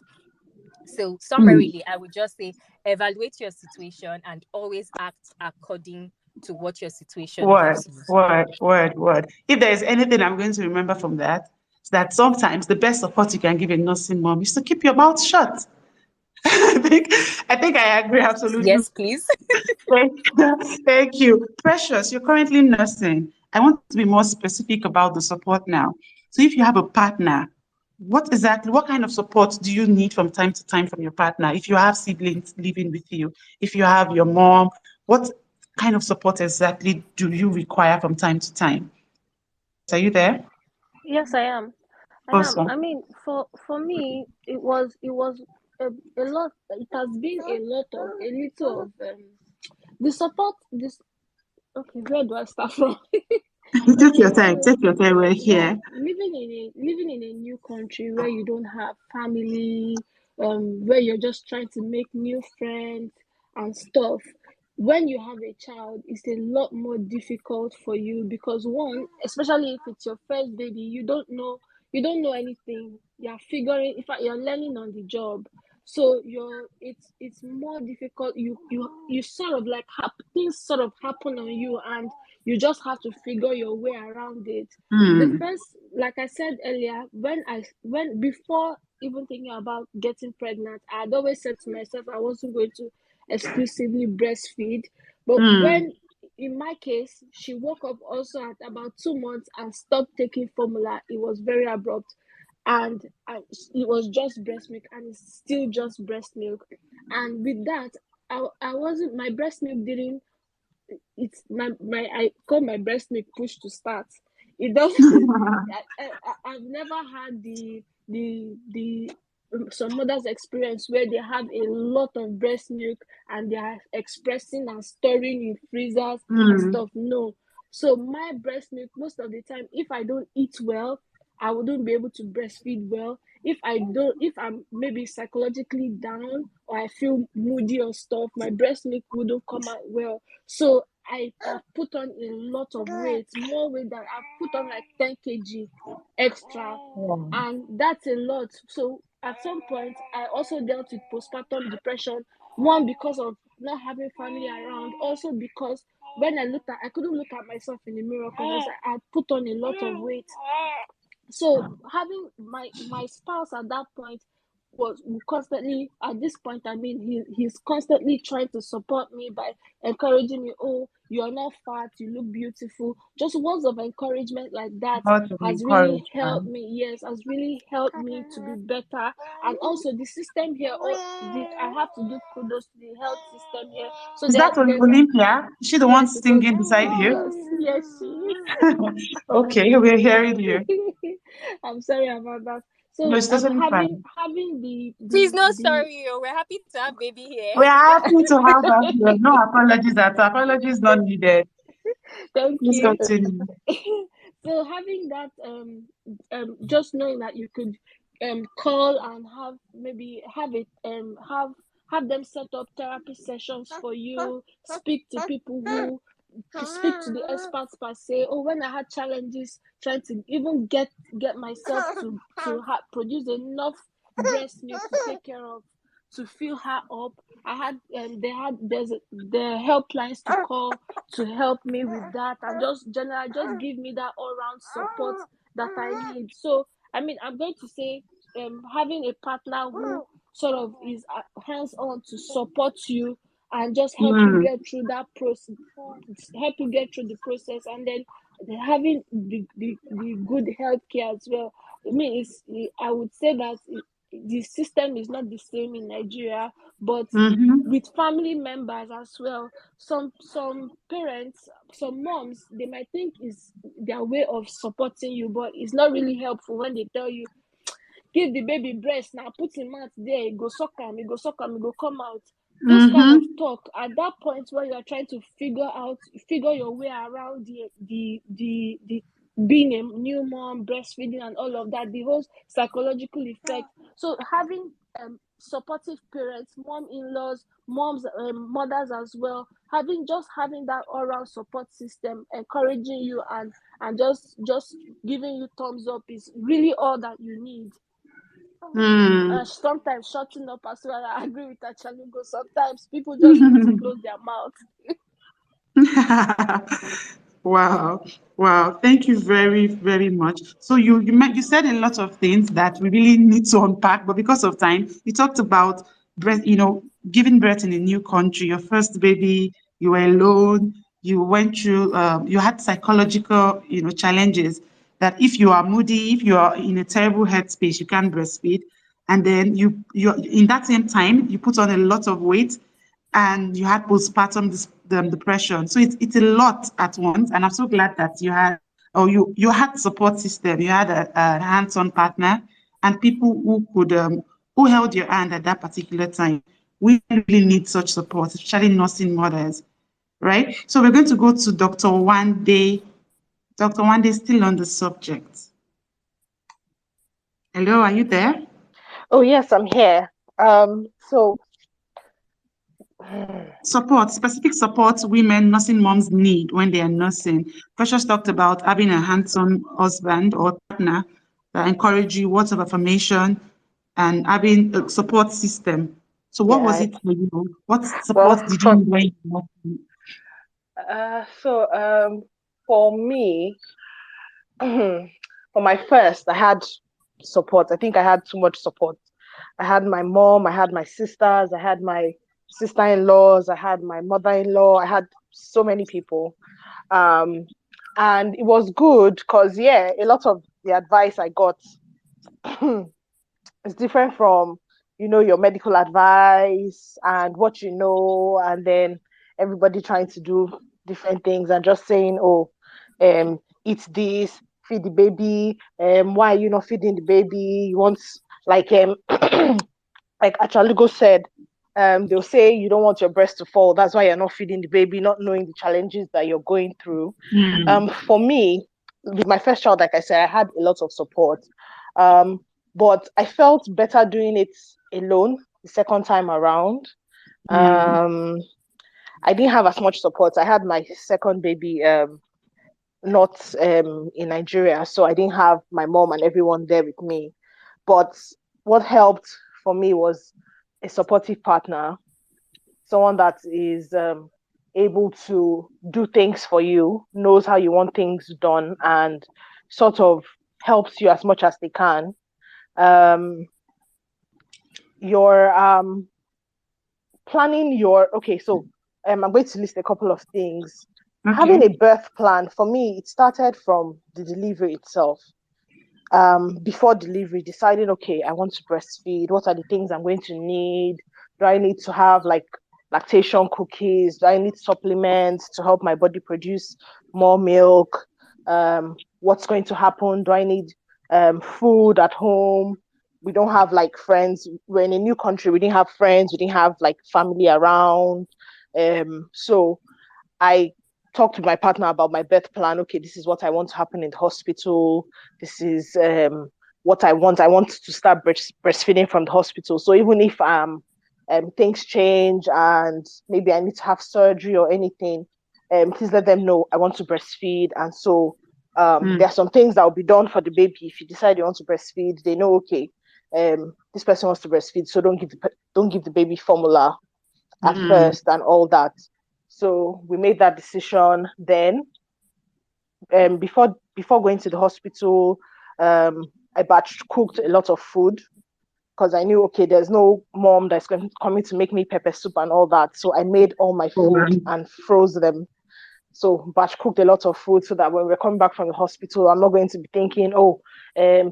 So Hmm. summarily, I would just say evaluate your situation and always act according to what your situation Word, gives you. word, word, word. If there is anything I'm going to remember from that, it's that sometimes the best support you can give a nursing mom is to keep your mouth shut. I think I agree absolutely. Yes, please. Thank thank you. Precious, you're currently nursing. I want to be more specific about the support now. So if you have a partner, what kind of support do you need from time to time from your partner? If you have siblings living with you, if you have your mom, what kind of support exactly do you require from time to time? Are you there? Yes, I am. I am. Awesome. I mean, for me, it was a lot. It has been a little of the support. This okay. Where do I start from? Take your Okay, time. so Take your time. We're yeah, here. living in a new country where you don't have family, where you're just trying to make new friends and stuff. When you have a child, it's a lot more difficult for you because one, especially if it's your first baby, you don't know anything. You're figuring, in fact, you're learning on the job. So it's more difficult. You sort of like things sort of happen on you, and You just have to figure your way around it. The Mm. first, like I said earlier, when before even thinking about getting pregnant, I'd always said to myself I wasn't going to exclusively breastfeed. But Mm. when, in my case, she woke up also at about 2 months and stopped taking formula, it was very abrupt. And it was just breast milk, and it's still just breast milk. And with that, I wasn't, my breast milk didn't, it's my I call my breast milk push to start. It doesn't. I've never had the some mothers experience where they have a lot of breast milk and they are expressing and storing in freezers and Mm. stuff. No. So my breast milk, most of the time, if I don't eat well, I wouldn't be able to breastfeed well. If I'm maybe psychologically down or I feel moody or stuff, my breast milk wouldn't come out well. So I've put on a lot of weight, more weight than I've put on, like 10 kg extra, and that's a lot. So at some point, I also dealt with postpartum depression. One, because of not having family around. Also because when I couldn't look at myself in the mirror because I put on a lot of weight. So having my spouse at that point was constantly, at this point, I mean, he's constantly trying to support me by encouraging me. Oh, you're not fat, you look beautiful. Just words of encouragement like that Lots of has really encouragement. helped me. Yes, has really helped me to be better. And also the system here, I have to give kudos to the health system here. So Is that there's Olympia? Is she the one yes, it was, singing beside you? yes, she is. Okay, we're hearing you. I'm sorry about that. No, So it's totally fine. having She's not the sorry. Oh, we're happy to have baby here. We're happy to have her here. No apologies at all. Apologies not needed. thank Please you. continue. So having that just knowing that you could call and have, maybe have it have them set up therapy sessions for you, speak to people who speak to the experts per se. Oh, when I had challenges trying to even get myself to produce enough breast milk to take care of, to fill her up, I had the helplines to call to help me with that, and just generally just give me that all round support that I need. So I mean, I'm going to say, having a partner who sort of is hands on to support you and just help you Mm. get through that process, help you get through the process, and then having the good health care as well. I mean, I would say that the system is not the same in Nigeria, but Mm-hmm. with family members as well. Some parents, some moms, they might think is their way of supporting you, but it's not really helpful when they tell you, give the baby breast now, put him out there, go suck him, he go suck him, he go come out. Those kind of Mm-hmm. talk at that point where you are trying to figure your way around the being a new mom, breastfeeding and all of that, the whole psychological effect. So having supportive parents, mom-in-laws, mothers as well, having that all-round support system encouraging you and just giving you thumbs up is really all that you need. Mm. Sometimes shutting up as well. I agree with Achalugo. Sometimes people just need to close their mouth. Wow. Wow. Thank you very, very much. So you said a lot of things that we really need to unpack, but because of time, you talked about breast, giving birth in a new country, your first baby, you were alone, you went through, you had psychological, challenges that if you are moody, if you are in a terrible headspace, you can't breastfeed. And then you in that same time, you put on a lot of weight and you had postpartum depression. So it's a lot at once. And I'm so glad that you had support system, you had a hands-on partner and people who held your hand at that particular time. We really need such support, especially nursing mothers, right? So we're going to go to Dr. Wande. Dr. Wande is still on the subject. Hello, are you there? Oh, yes, I'm here. So Specific support women, nursing moms need when they are nursing. Precious talked about having a hands-on husband or partner that encourage you, words of affirmation, and having a support system. So what was yeah, it for you? What well, support did you for need when you were nursing? so For me, for my first, I had support. I think I had too much support. I had my mom, I had my sisters, I had my sister-in-laws, I had my mother-in-law, I had so many people. Um, and it was good because, yeah, a lot of the advice I got is different from, your medical advice and what you know, and then everybody trying to do different things and just saying, oh, eat this, feed the baby, why are you not feeding the baby? You want, like, like Achalugo said, they'll say you don't want your breast to fall. That's why you're not feeding the baby, not knowing the challenges that you're going through. For me, with my first child, like I said, I had a lot of support. But I felt better doing it alone the second time around. I didn't have as much support. I had my second baby not in Nigeria, so I didn't have my mom and everyone there with me. But what helped for me was a supportive partner, someone that is able to do things for you, knows how you want things done, and sort of helps you as much as they can. Your planning your okay, so I'm going to list a couple of things. Okay. Having a birth plan, for me, it started from the delivery itself. Before delivery, deciding, okay, I want to breastfeed. What are the things I'm going to need? Do I need to have like lactation cookies? Do I need supplements to help my body produce more milk? What's going to happen? Do I need food at home? We don't have like friends. We're in a new country. We didn't have friends. We didn't have like family around. So I talked to my partner about my birth plan. Okay, this is what I want to happen in the hospital. This is what I want. I want to start breastfeeding from the hospital. So even if things change and maybe I need to have surgery or anything, please let them know I want to breastfeed. And so there are some things that will be done for the baby. If you decide you want to breastfeed, they know, okay, this person wants to breastfeed, so don't give the baby formula at first and all that. So we made that decision then. Before going to the hospital, I batch cooked a lot of food because I knew, okay, there's no mom that's coming to make me pepper soup and all that. So I made all my food and froze them. So batch cooked a lot of food so that when we're coming back from the hospital, I'm not going to be thinking, oh,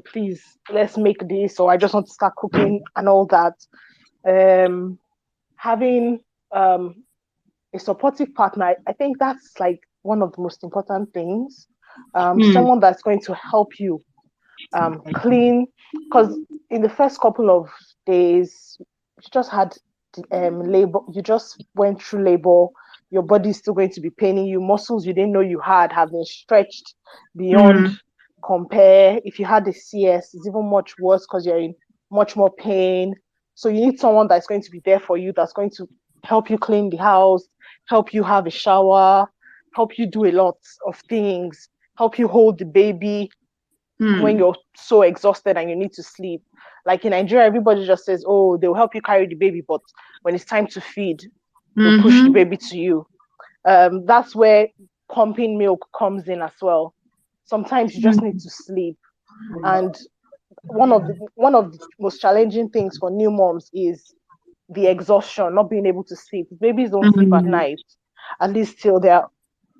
please, let's make this, or I just want to start cooking and all that. Having a supportive partner, I think that's like one of the most important things. Someone that's going to help you clean, because in the first couple of days, you just had labor, you just went through labor, your body is still going to be paining you, muscles you didn't know you had have been stretched beyond compare. If you had a CS, it's even much worse because you're in much more pain. So you need someone that's going to be there for you, that's going to help you clean the house, help you have a shower, help you do a lot of things, help you hold the baby when you're so exhausted and you need to sleep. Like in Nigeria, everybody just says, oh, they'll help you carry the baby, but when it's time to feed, they'll push the baby to you. That's where pumping milk comes in as well. Sometimes you just need to sleep. And one of the most challenging things for new moms is the exhaustion, not being able to sleep. Babies don't sleep at night, at least till they're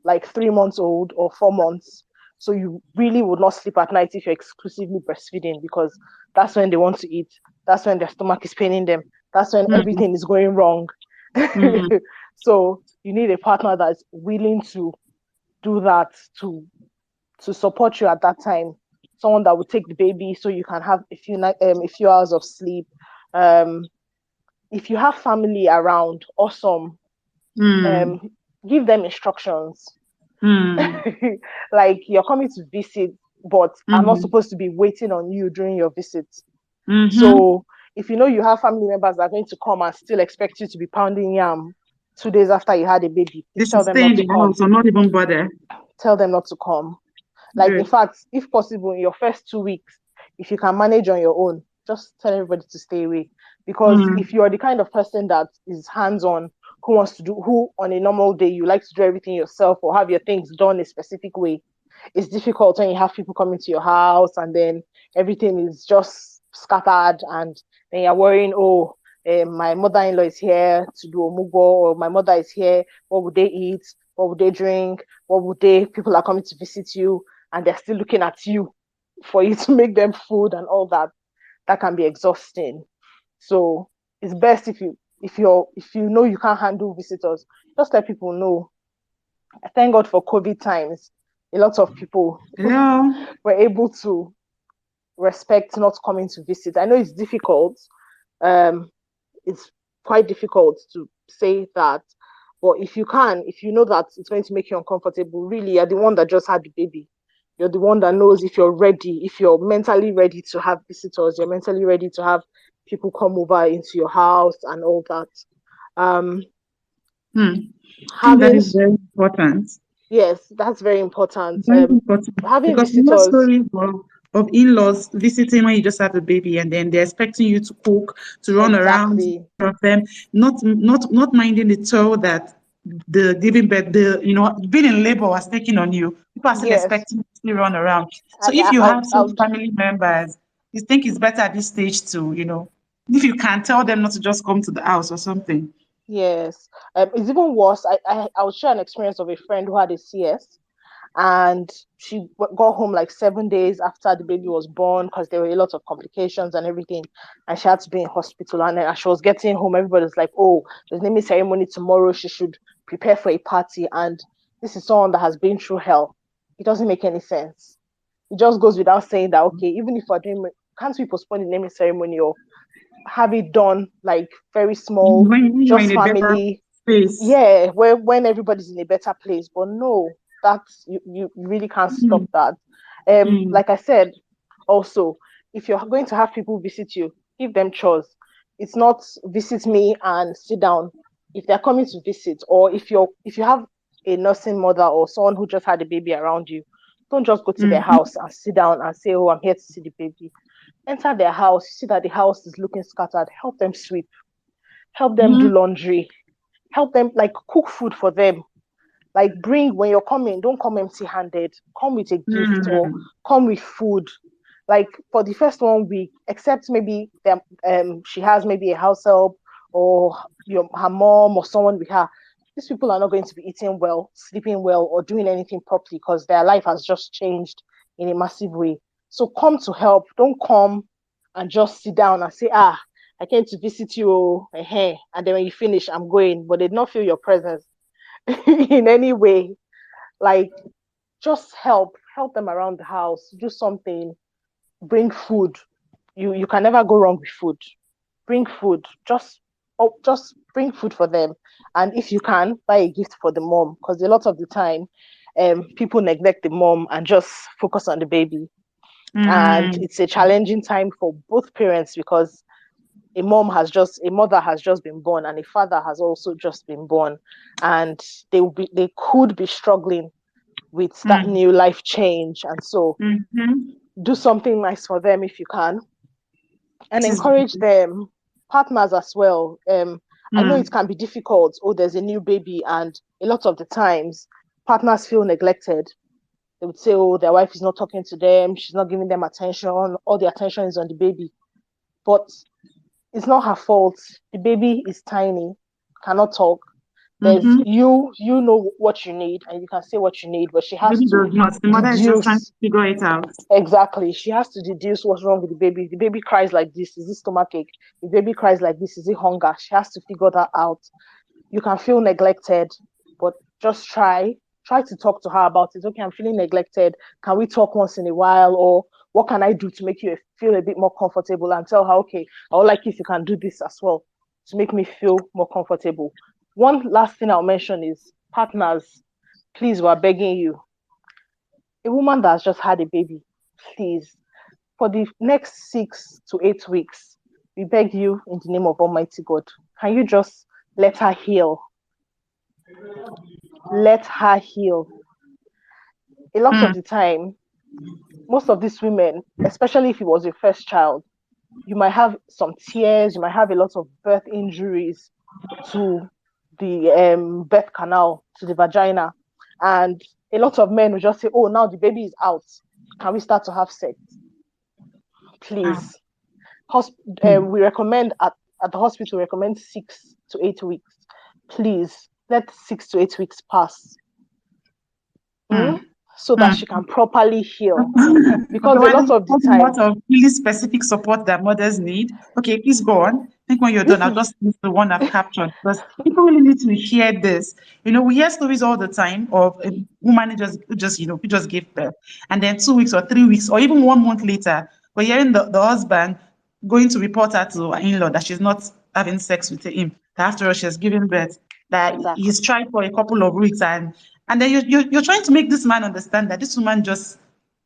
like 3 months old or 4 months. So you really would not sleep at night if you're exclusively breastfeeding, because that's when they want to eat. That's when their stomach is paining them. That's when everything is going wrong. So you need a partner that's willing to do that, to support you at that time. Someone that will take the baby so you can have a few hours of sleep. If you have family around, awesome. Give them instructions. Like, you're coming to visit, but I'm not supposed to be waiting on you during your visit. So if you know you have family members that are going to come and still expect you to be pounding yam 2 days after you had a baby, please tell them not to come. So not even bother. Tell them not to come. Like, in fact, if possible, in your first 2 weeks, if you can manage on your own, just tell everybody to stay away. Because if you're the kind of person that is hands-on, who on a normal day you like to do everything yourself or have your things done a specific way. It's difficult when you have people coming to your house and then everything is just scattered, and then you're worrying, oh, my mother-in-law is here to do omugo, or my mother is here, what would they eat, what would they drink, people are coming to visit you and they're still looking at you for you to make them food and all that. That can be exhausting. So it's best if you know you can't handle visitors, just let people know. Thank God for COVID times. A lot of people were able to respect not coming to visit. I know it's difficult. It's quite difficult to say that, but if you know that it's going to make you uncomfortable, really, you're the one that just had the baby. You're the one that knows if you're ready, if you're mentally ready to have visitors, you're mentally ready to have people come over into your house and all that. I think that is very important. Yes, that's very important. Very important. Having Because visitors. Stories of in-laws visiting when you just have a baby and then they're expecting you to cook, to run around from them, not minding the toll that the giving birth, being in labor was taking on you. People are still expecting you to run around. So if you have some family members, you think it's better at this stage to, if you can tell them not to just come to the house or something. Yes. It's even worse. I'll share an experience of a friend who had a CS, and she got home like 7 days after the baby was born because there were a lot of complications and everything, and she had to be in hospital. And as she was getting home, everybody's like, oh, there's naming ceremony tomorrow, she should prepare for a party. And this is someone that has been through hell. It doesn't make any sense. It just goes without saying that, okay, even if we're doing, can't we postpone the naming ceremony or have it done like very small, just family? Yeah, when everybody's in a better place. But no, that's you really can't stop that. Like I said, also, if you're going to have people visit you, give them chores. It's not visit me and sit down. If they're coming to visit, or if you have a nursing mother or someone who just had a baby around you, don't just go to their house and sit down and say, oh, I'm here to see the baby. Enter their house, see that the house is looking scattered, help them sweep, help them do laundry, help them like cook food for them. Like when you're coming, don't come empty-handed. Come with a gift or come with food. Like for the first 1 week, except maybe she has maybe a house help or her mom or someone with her. These people are not going to be eating well, sleeping well, or doing anything properly because their life has just changed in a massive way. So come to help. Don't come and just sit down and say, I came to visit you, and then when you finish, I'm going. But they did not feel your presence in any way. Like, just help them around the house. Do something. Bring food. You can never go wrong with food. Bring food. Just bring food for them. And if you can, buy a gift for the mom, because a lot of the time, people neglect the mom and just focus on the baby. And it's a challenging time for both parents because a mother has just been born and a father has also just been born, and they could be struggling with that new life change. And so do something nice for them if you can, and encourage them. Partners as well. I know it can be difficult. Oh, there's a new baby, and a lot of the times partners feel neglected. They would say, oh, their wife is not talking to them, she's not giving them attention, all the attention is on the baby. But it's not her fault. The baby is tiny, cannot talk. There's you know what you need, and you can say what you need, but she has to the mother is just trying to figure it out. Exactly. She has to deduce what's wrong with the baby. The baby cries like this, is it stomachache? The baby cries like this, is it hunger? She has to figure that out. You can feel neglected, but just try to talk to her about it. Okay, I'm feeling neglected. Can we talk once in a while? Or what can I do to make you feel a bit more comfortable? And tell her, okay, I would like if you can do this as well to make me feel more comfortable. One last thing I'll mention is partners, please, we're begging you. A woman that's just had a baby, please, for the next 6 to 8 weeks, we beg you in the name of Almighty God, can you just let her heal? Let her heal. A lot of the time, most of these women, especially if it was your first child, you might have some tears, you might have a lot of birth injuries to the birth canal to the vagina. And a lot of men will just say, oh, now the baby is out. Can we start to have sex? Please. We recommend at the hospital, recommend 6 to 8 weeks. Please, let 6 to 8 weeks pass. So that she can properly heal. Because a lot of the time, a lot of really specific support that mothers need. Okay, please go on. I think when you're done, I'll just use the one I've captured, because people really need to hear this. You know, we hear stories all the time of a woman who just gave birth, and then 2 weeks or 3 weeks or even 1 month later, we're hearing the husband going to report her to her in-law that she's not having sex with him. That after all, she's giving birth. That he's tried for a couple of weeks, and then you're trying to make this man understand that this woman just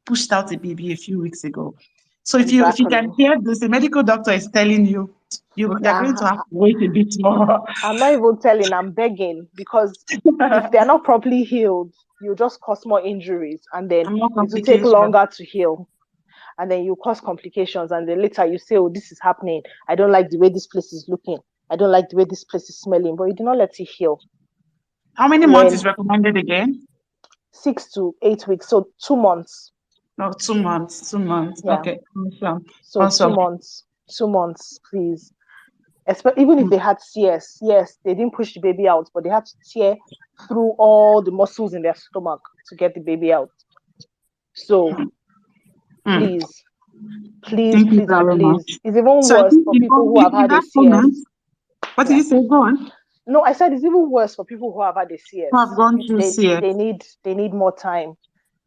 pushed out a baby a few weeks ago. So if you can hear this, a medical doctor is telling you, you're going to have to wait a bit more. I'm not even telling, I'm begging, because if they're not properly healed, you just cause more injuries, and then it will take longer to heal. And then you cause complications, and then later you say, oh, this is happening. I don't like the way this place is looking. I don't like the way this place is smelling. But you do not let it heal. How many months is recommended again? 6 to 8 weeks. So 2 months. No, 2 months. 2 months. Yeah. Okay. Awesome. So awesome. 2 months. 2 months, please. Even if they had CS, yes, they didn't push the baby out, but they had to tear through all the muscles in their stomach to get the baby out. So please, please, please, please. It's even worse for people who have had a CS. What did you say? Go on. No, I said it's even worse for people who have had a CS. Who have gone through CS. They need more time.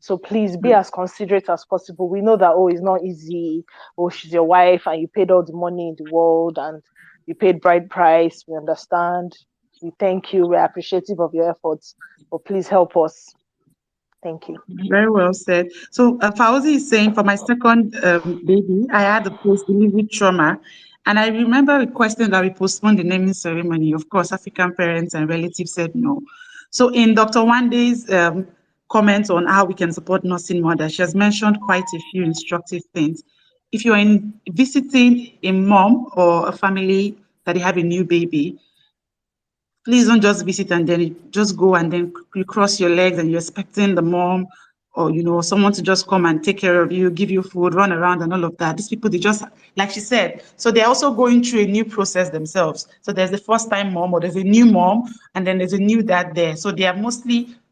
So please be as considerate as possible. We know that, oh, it's not easy. Oh, she's your wife and you paid all the money in the world and you paid bride price. We understand. We thank you. We're appreciative of your efforts. But please help us. Thank you. Very well said. So Fauzi is saying, for my second baby, I had a post-delivery trauma. And I remember requesting that we postpone the naming ceremony. Of course, African parents and relatives said no. So in Dr. Wande's comments on how we can support nursing mothers, she has mentioned quite a few instructive things. If you're visiting a mom or a family that they have a new baby, please don't just visit and then just go and then you cross your legs and you're expecting the mom or, someone to just come and take care of you, give you food, run around and all of that. These people, they just, like she said, so they're also going through a new process themselves. So there's the first time mom or there's a new mom and then there's a new dad there. So they are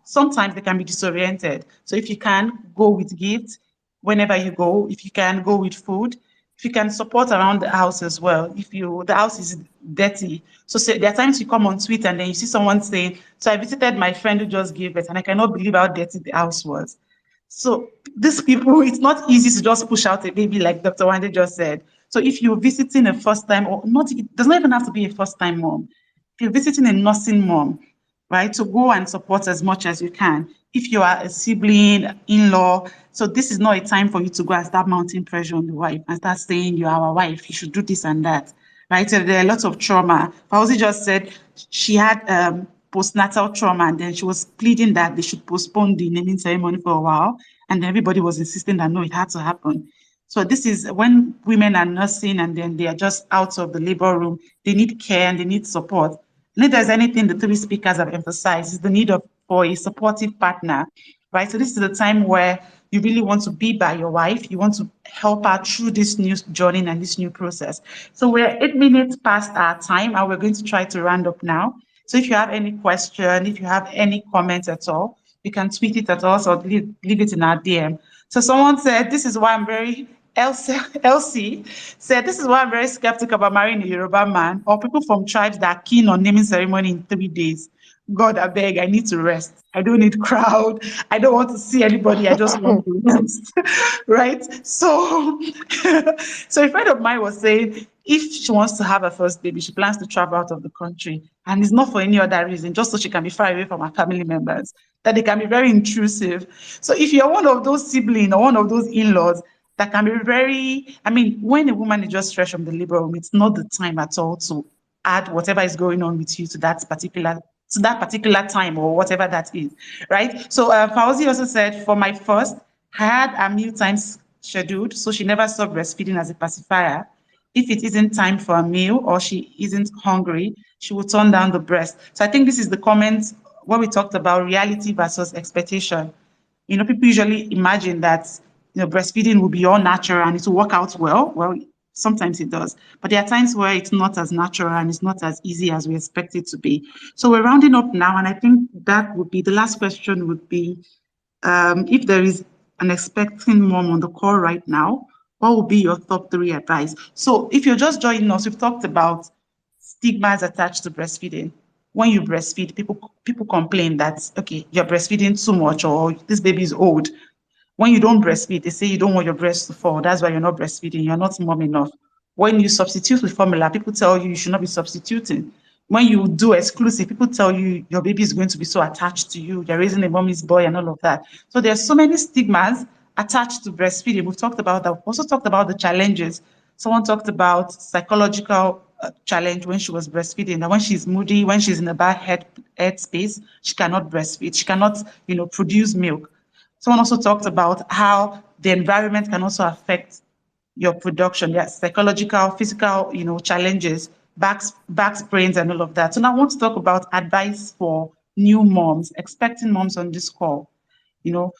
sometimes they can be disoriented. So if you can, go with gifts whenever you go. If you can, go with food. If you can support around the house as well, the house is dirty. So there are times you come on Twitter and then you see someone saying, so I visited my friend who just gave birth and I cannot believe how dirty the house was. So these people, it's not easy to just push out a baby like Dr. Wande just said. So if you're visiting a first time, or not, it doesn't even have to be a first time mom. If you're visiting a nursing mom, right, to go and support as much as you can. If you are a sibling, in-law, so this is not a time for you to go and start mounting pressure on the wife and start saying you are our wife, you should do this and that, right? So there are lots of trauma. Fauzi just said she had postnatal trauma and then she was pleading that they should postpone the naming ceremony for a while. And then everybody was insisting that no, it had to happen. So this is when women are nursing and then they are just out of the labor room, they need care and they need support. And if there's anything the three speakers have emphasized, is the need for a supportive partner, right? So this is the time where you really want to be by your wife. You want to help her through this new journey and this new process. So we're 8 minutes past our time and we're going to try to round up now. So if you have any question, if you have any comments at all, you can tweet it at us or leave it in our DM. So someone said, this is why I'm very Elsie said, this is why I'm very skeptical about marrying a Yoruba man or people from tribes that are keen on naming ceremony in 3 days. God, I beg, I need to rest. I don't need crowd. I don't want to see anybody. I just want to rest, right? So, so a friend of mine was saying, if she wants to have her first baby, she plans to travel out of the country. And it's not for any other reason, just so she can be far away from her family members, that they can be very intrusive. So if you're one of those siblings or one of those in-laws, that can be when a woman is just fresh from the labor room, it's not the time at all to add whatever is going on with you to that particular time or whatever that is, right? So Fauzi also said, for my first, I had a meal times scheduled, so she never stopped breastfeeding as a pacifier. if it isn't time for a meal or she isn't hungry, she will turn down the breast. So I think this is the comment when we talked about reality versus expectation. People usually imagine that breastfeeding will be all natural and it will work out well. Well, sometimes it does, but there are times where it's not as natural and it's not as easy as we expect it to be. So we're rounding up now, and I think that would be the last question would be, if there is an expecting mom on the call right now, what would be your top 3 advice? So if you're just joining us, we've talked about stigmas attached to breastfeeding. When you breastfeed, people complain that, okay, you're breastfeeding too much or this baby is old. When you don't breastfeed, they say you don't want your breast to fall. That's why you're not breastfeeding. You're not mom enough. When you substitute with formula, people tell you should not be substituting. When you do exclusive, people tell you your baby is going to be so attached to you. You're raising a mommy's boy and all of that. So there's so many stigmas attached to breastfeeding. We've talked about that. We've also talked about the challenges. Someone talked about psychological challenge when she was breastfeeding, that when she's moody, when she's in a bad head space, she cannot breastfeed. She cannot, produce milk. Someone also talked about how the environment can also affect your production, yeah, psychological, physical, challenges, back sprains and all of that. So now I want to talk about advice for new moms, expecting moms on this call.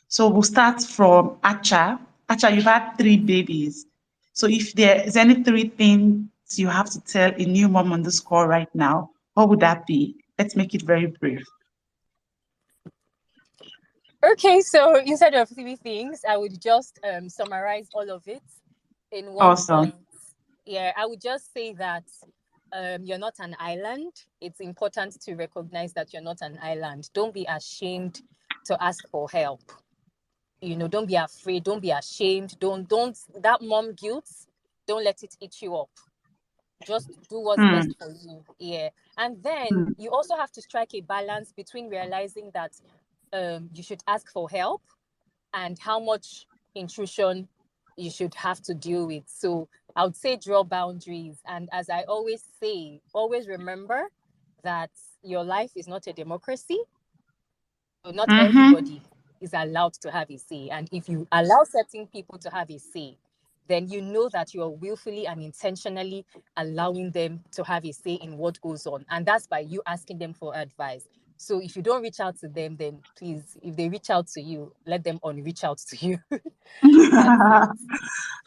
So we'll start from Acha. Acha, you've had 3 babies. So if there is any 3 things you have to tell a new mom on this call right now, what would that be? Let's make it very brief. Okay, so instead of 3 things, I would just summarize all of it in one Awesome. point. Yeah, I would just say that you're not an island. It's important to recognize that you're not an island. Don't be ashamed to ask for help. Don't be afraid. Don't be ashamed. Don't that mom guilt. Don't let it eat you up. Just do what's best for you. Yeah, and then you also have to strike a balance between realizing that you should ask for help and how much intrusion you should have to deal with. So I would say draw boundaries. And as I always say, always remember that your life is not a democracy. So not everybody is allowed to have a say. And if you allow certain people to have a say, then you know that you're willfully and intentionally allowing them to have a say in what goes on. And that's by you asking them for advice. So if you don't reach out to them, then please, if they reach out to you, let them reach out to you. That's it.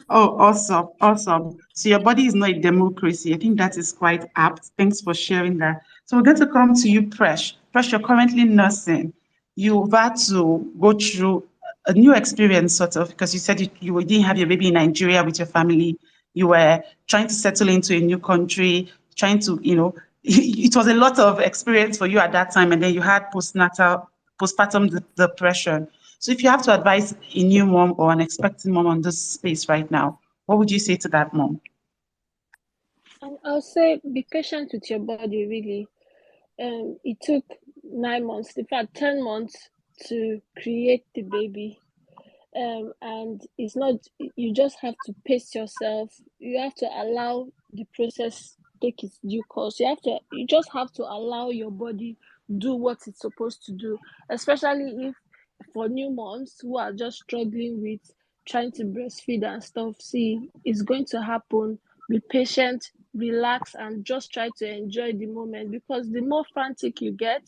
Oh, awesome. Awesome. So your body is not a democracy. I think that is quite apt. Thanks for sharing that. So we're going to come to you, Presh. Presh, you're currently nursing. You've had to go through a new experience, sort of, because you said you didn't have your baby in Nigeria with your family. You were trying to settle into a new country, trying to, it was a lot of experience for you at that time. And then you had postpartum depression. So if you have to advise a new mom or an expecting mom on this space right now, what would you say to that mom? And I'll say be patient with your body, really. It took 9 months, in fact 10 months to create the baby. And it's not, you just have to pace yourself. You have to allow the process take its due course. You just have to allow your body do what it's supposed to do, especially if for new moms who are just struggling with trying to breastfeed and stuff. See, it's going to happen. Be patient, relax, and just try to enjoy the moment, because the more frantic you get,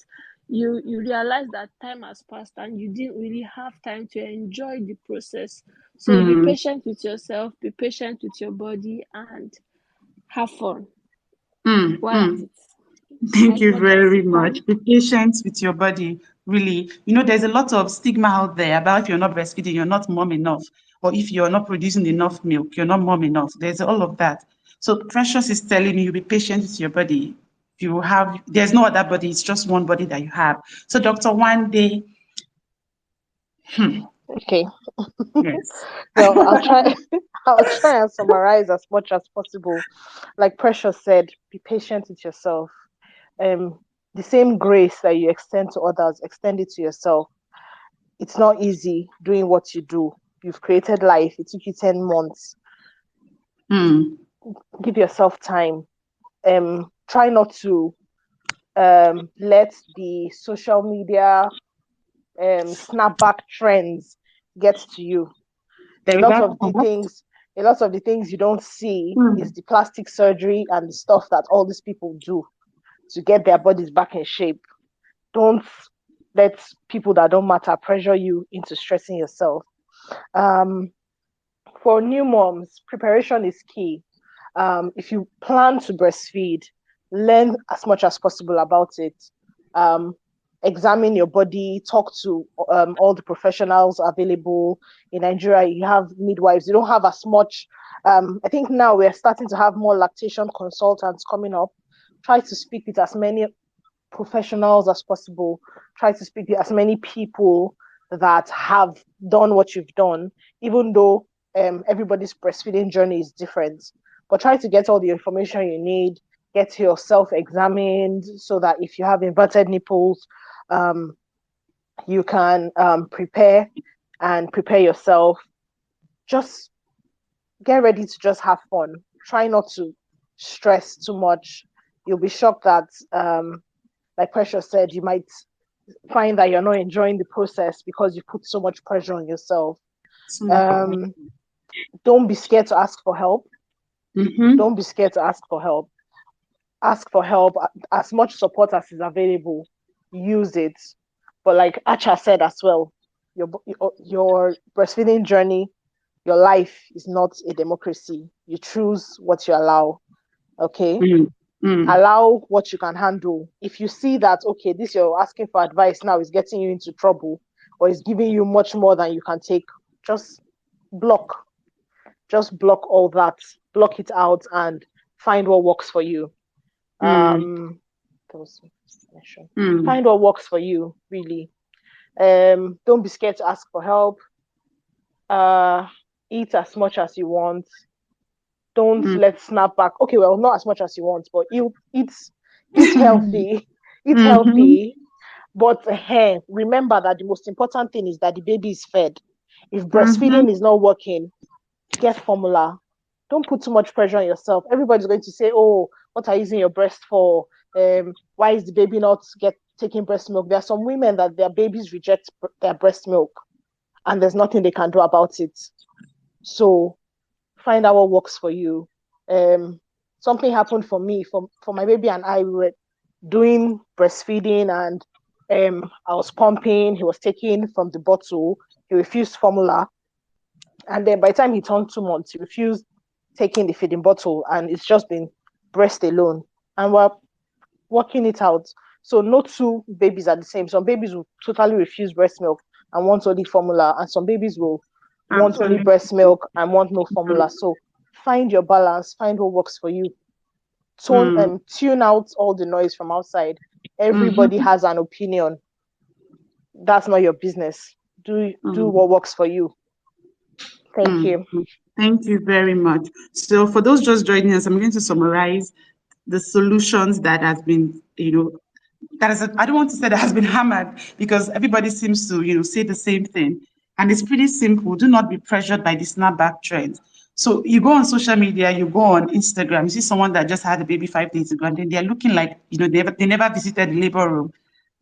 you realize that time has passed and you didn't really have time to enjoy the process. So be patient with yourself, be patient with your body, and have fun while at it. Thank As you much as very you much. can. Be patient with your body, really. There's a lot of stigma out there about if you're not breastfeeding, you're not mom enough, or if you're not producing enough milk, you're not mom enough. There's all of that. So Precious is telling me you be patient with your body. There's no other body, it's just one body that you have. So Dr. Wande, Okay. yes. Well, I'll try. I'll try and summarize as much as possible. Like Precious said, be patient with yourself. The same grace that you extend to others, extend it to yourself. It's not easy doing what you do. You've created life. It took you 10 months. Give yourself time. Try not to let the social media snapback trends get to you. A lot of the things A lot of the things you don't see is the plastic surgery and the stuff that all these people do to get their bodies back in shape. Don't let people that don't matter pressure you into stressing yourself. For new moms, preparation is key. If you plan to breastfeed, learn as much as possible about it. Examine your body, talk to all the professionals available. In Nigeria, you have midwives. You don't have as much. I think now we're starting to have more lactation consultants coming up. Try to speak with as many professionals as possible. Try to speak to as many people that have done what you've done, even though everybody's breastfeeding journey is different. But try to get all the information you need, get yourself examined so that if you have inverted nipples, you can prepare yourself. Just get ready to just have fun. Try not to stress too much. You'll be shocked that like Precious said, you might find that you're not enjoying the process because you put so much pressure on yourself. Don't be scared to ask for help. Don't be scared to ask for help. Ask for help. As much support as is available, use it. But like Acha said as well, your breastfeeding journey, your life is not a democracy. You choose what you allow. Okay? Allow what you can handle. If you see that, okay, this you're asking for advice now is getting you into trouble or is giving you much more than you can take, just block all that, block it out and find what works for you. Find what works for you, really. Don't be scared to ask for help. Eat as much as you want. Don't let snapback. Okay, well, not as much as you want, but eat healthy. Eat healthy. But remember that the most important thing is that the baby is fed. If breastfeeding is not working, get formula. Don't put too much pressure on yourself. Everybody's going to say, oh, what are you using your breast for? Why is the baby not taking breast milk? There are some women that their babies reject their breast milk and there's nothing they can do about it. So find out what works for you. Something happened for me, for my baby and I. We were doing breastfeeding and I was pumping. He was taking from the bottle. He refused formula. And then by the time he turned 2 months, he refused taking the feeding bottle and it's just been breast alone. And we're working it out. So no two babies are the same. Some babies will totally refuse breast milk and want only formula. And some babies will want only breast milk and want no formula. So find your balance, find what works for you. Tune out all the noise from outside. Everybody has an opinion. That's not your business. Do what works for you. Thank you. Thank you very much. So for those just joining us, I'm going to summarize the solutions that has been, I don't want to say that has been hammered because everybody seems to, say the same thing. And it's pretty simple. Do not be pressured by the snapback trend. So you go on social media, you go on Instagram, you see someone that just had a baby 5 days ago, and then they're looking like, they never visited the labor room.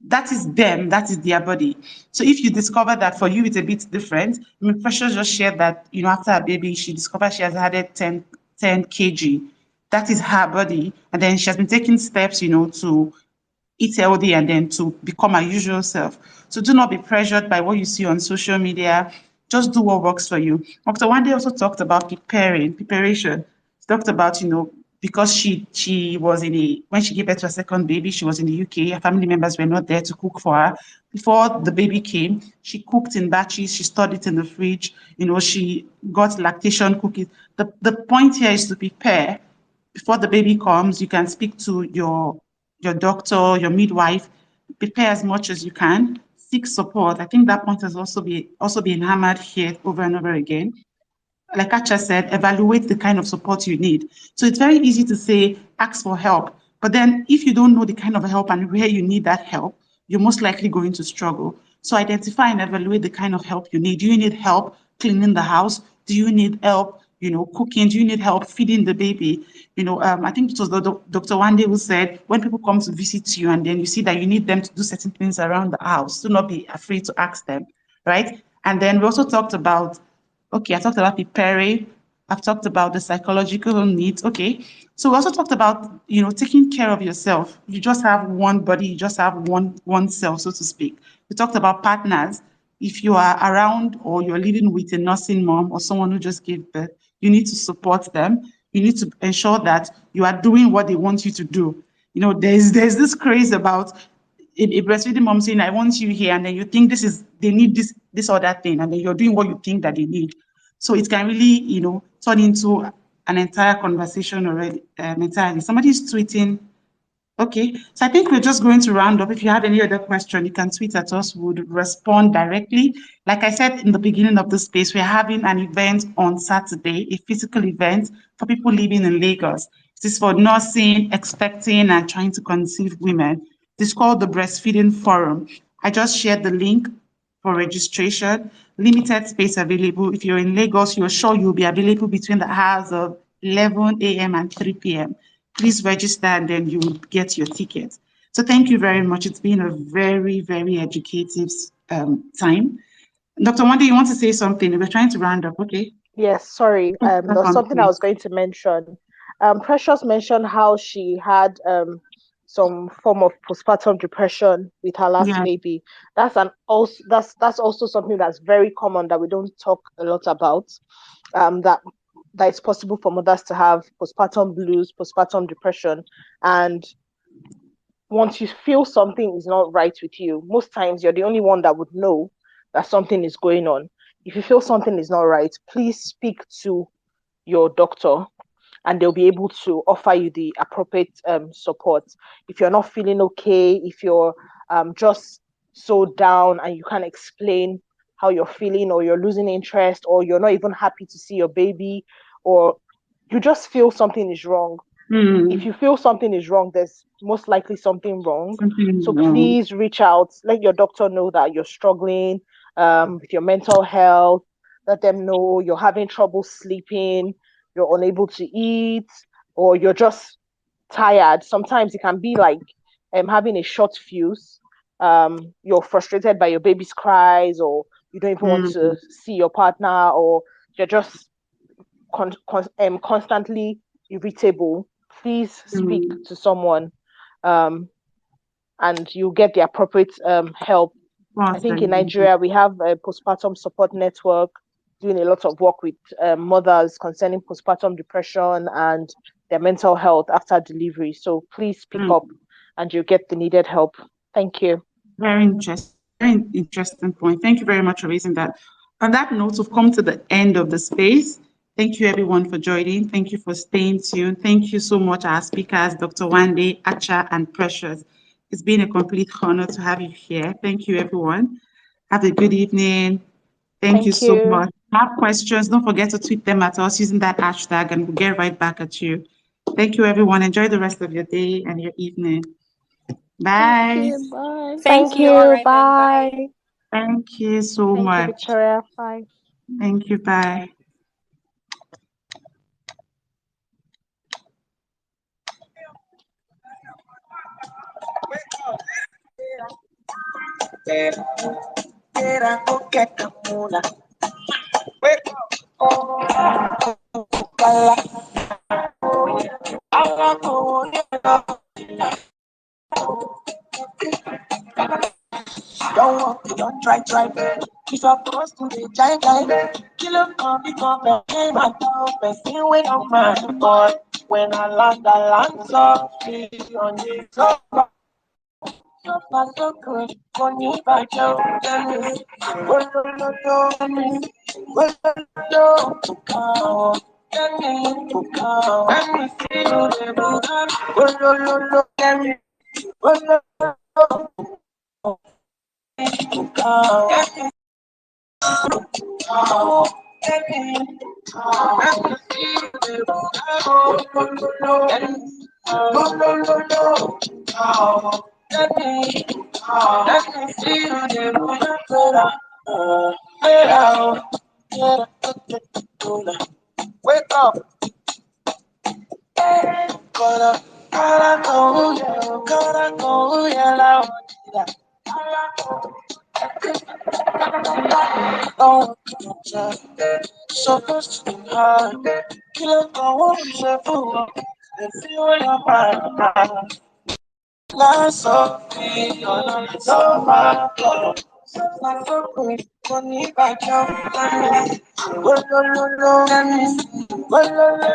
That is them, that is their body. So if you discover that for you it's a bit different, Precious just shared that, after her baby, she discovered she has added 10 kg. That is her body. And then she has been taking steps, to eat healthy and then to become her usual self. So do not be pressured by what you see on social media. Just do what works for you. Dr. Wande also talked about preparation. She talked about, because she was when she gave birth to her second baby, she was in the UK. Her family members were not there to cook for her. Before the baby came, she cooked in batches. She stored it in the fridge. She got lactation cookies. The point here is to prepare. Before the baby comes, you can speak to your doctor, your midwife, prepare as much as you can, seek support. I think that point has also been hammered here over and over again. Like Acha said, evaluate the kind of support you need. So it's very easy to say, ask for help. But then if you don't know the kind of help and where you need that help, you're most likely going to struggle. So identify and evaluate the kind of help you need. Do you need help cleaning the house? Do you need help, cooking? Do you need help feeding the baby? I think it was Dr. Wande who said, when people come to visit you and then you see that you need them to do certain things around the house, do not be afraid to ask them, right? And then we also talked about, I talked about preparing. I've talked about the psychological needs. Okay. So we also talked about, taking care of yourself. You just have one body, you just have one self, so to speak. We talked about partners. If you are around or you're living with a nursing mom or someone who just gave birth, you need to support them. You need to ensure that you are doing what they want you to do. There's this craze about a breastfeeding mom saying, I want you here, and then you think they need this other thing, and then you're doing what you think that they need. So it can really, turn into an entire conversation already, entirely. Somebody's tweeting. Okay, so I think we're just going to round up. If you have any other question, you can tweet at us. We would respond directly. Like I said in the beginning of the space, we're having an event on Saturday, a physical event for people living in Lagos. This is for nursing, expecting, and trying to conceive women. This is called the Breastfeeding Forum. I just shared the link for registration. Limited space available. If you're in Lagos, you're sure you'll be available between the hours of 11 a.m. and 3 p.m. Please register and then you will get your ticket. So thank you very much. It's been a very, very educative time. Dr. Wanda, you want to say something? We're trying to round up, okay? Yes, sorry. There was something I was going to mention. Precious mentioned how she had some form of postpartum depression with her last baby. That's also something that's very common that we don't talk a lot about. That it's possible for mothers to have postpartum blues, postpartum depression, and once you feel something is not right with you, most times you're the only one that would know that something is going on. If you feel something is not right, please speak to your doctor and they'll be able to offer you the appropriate support. If you're not feeling okay, if you're just so down and you can't explain how you're feeling, or you're losing interest, or you're not even happy to see your baby, or you just feel something is wrong. If you feel something is wrong, there's most likely something wrong. So please reach out, let your doctor know that you're struggling with your mental health, let them know you're having trouble sleeping, you're unable to eat, or you're just tired. Sometimes it can be like having a short fuse. You're frustrated by your baby's cries, or you don't even want to see your partner, or you're just constantly irritable. Please speak to someone, and you get the appropriate help. I think in Nigeria we have a postpartum support network doing a lot of work with mothers concerning postpartum depression and their mental health after delivery. So please speak up and you get the needed help. Thank you. Very interesting point. Thank you very much for raising that. On that note, we've come to the end of the space. Thank you everyone for joining. Thank you for staying tuned. Thank you so much, our speakers, Dr. Wande, Acha, and Precious. It's been a complete honor to have you here. Thank you, everyone. Have a good evening. Thank you so much. If you have questions, don't forget to tweet them at us using that hashtag, and we'll get right back at you. Thank you, everyone. Enjoy the rest of your day and your evening. Bye. Thank you. Bye. Thank you. All right, then. Bye. Thank you so much. Thank you, Victoria. Bye. Thank you. Bye. Don't try. You supposed to be giant. Kill up, come become a game. I know, person when I'm mad, boy. When I land so free on the top. So far, so good. Money by Joe. Wake up. Gotta go, yeah, Oh, supposed to be hard. Kill it for one level. If you are my last of me, so my God. Like a quick money back up. Well, well, well, well,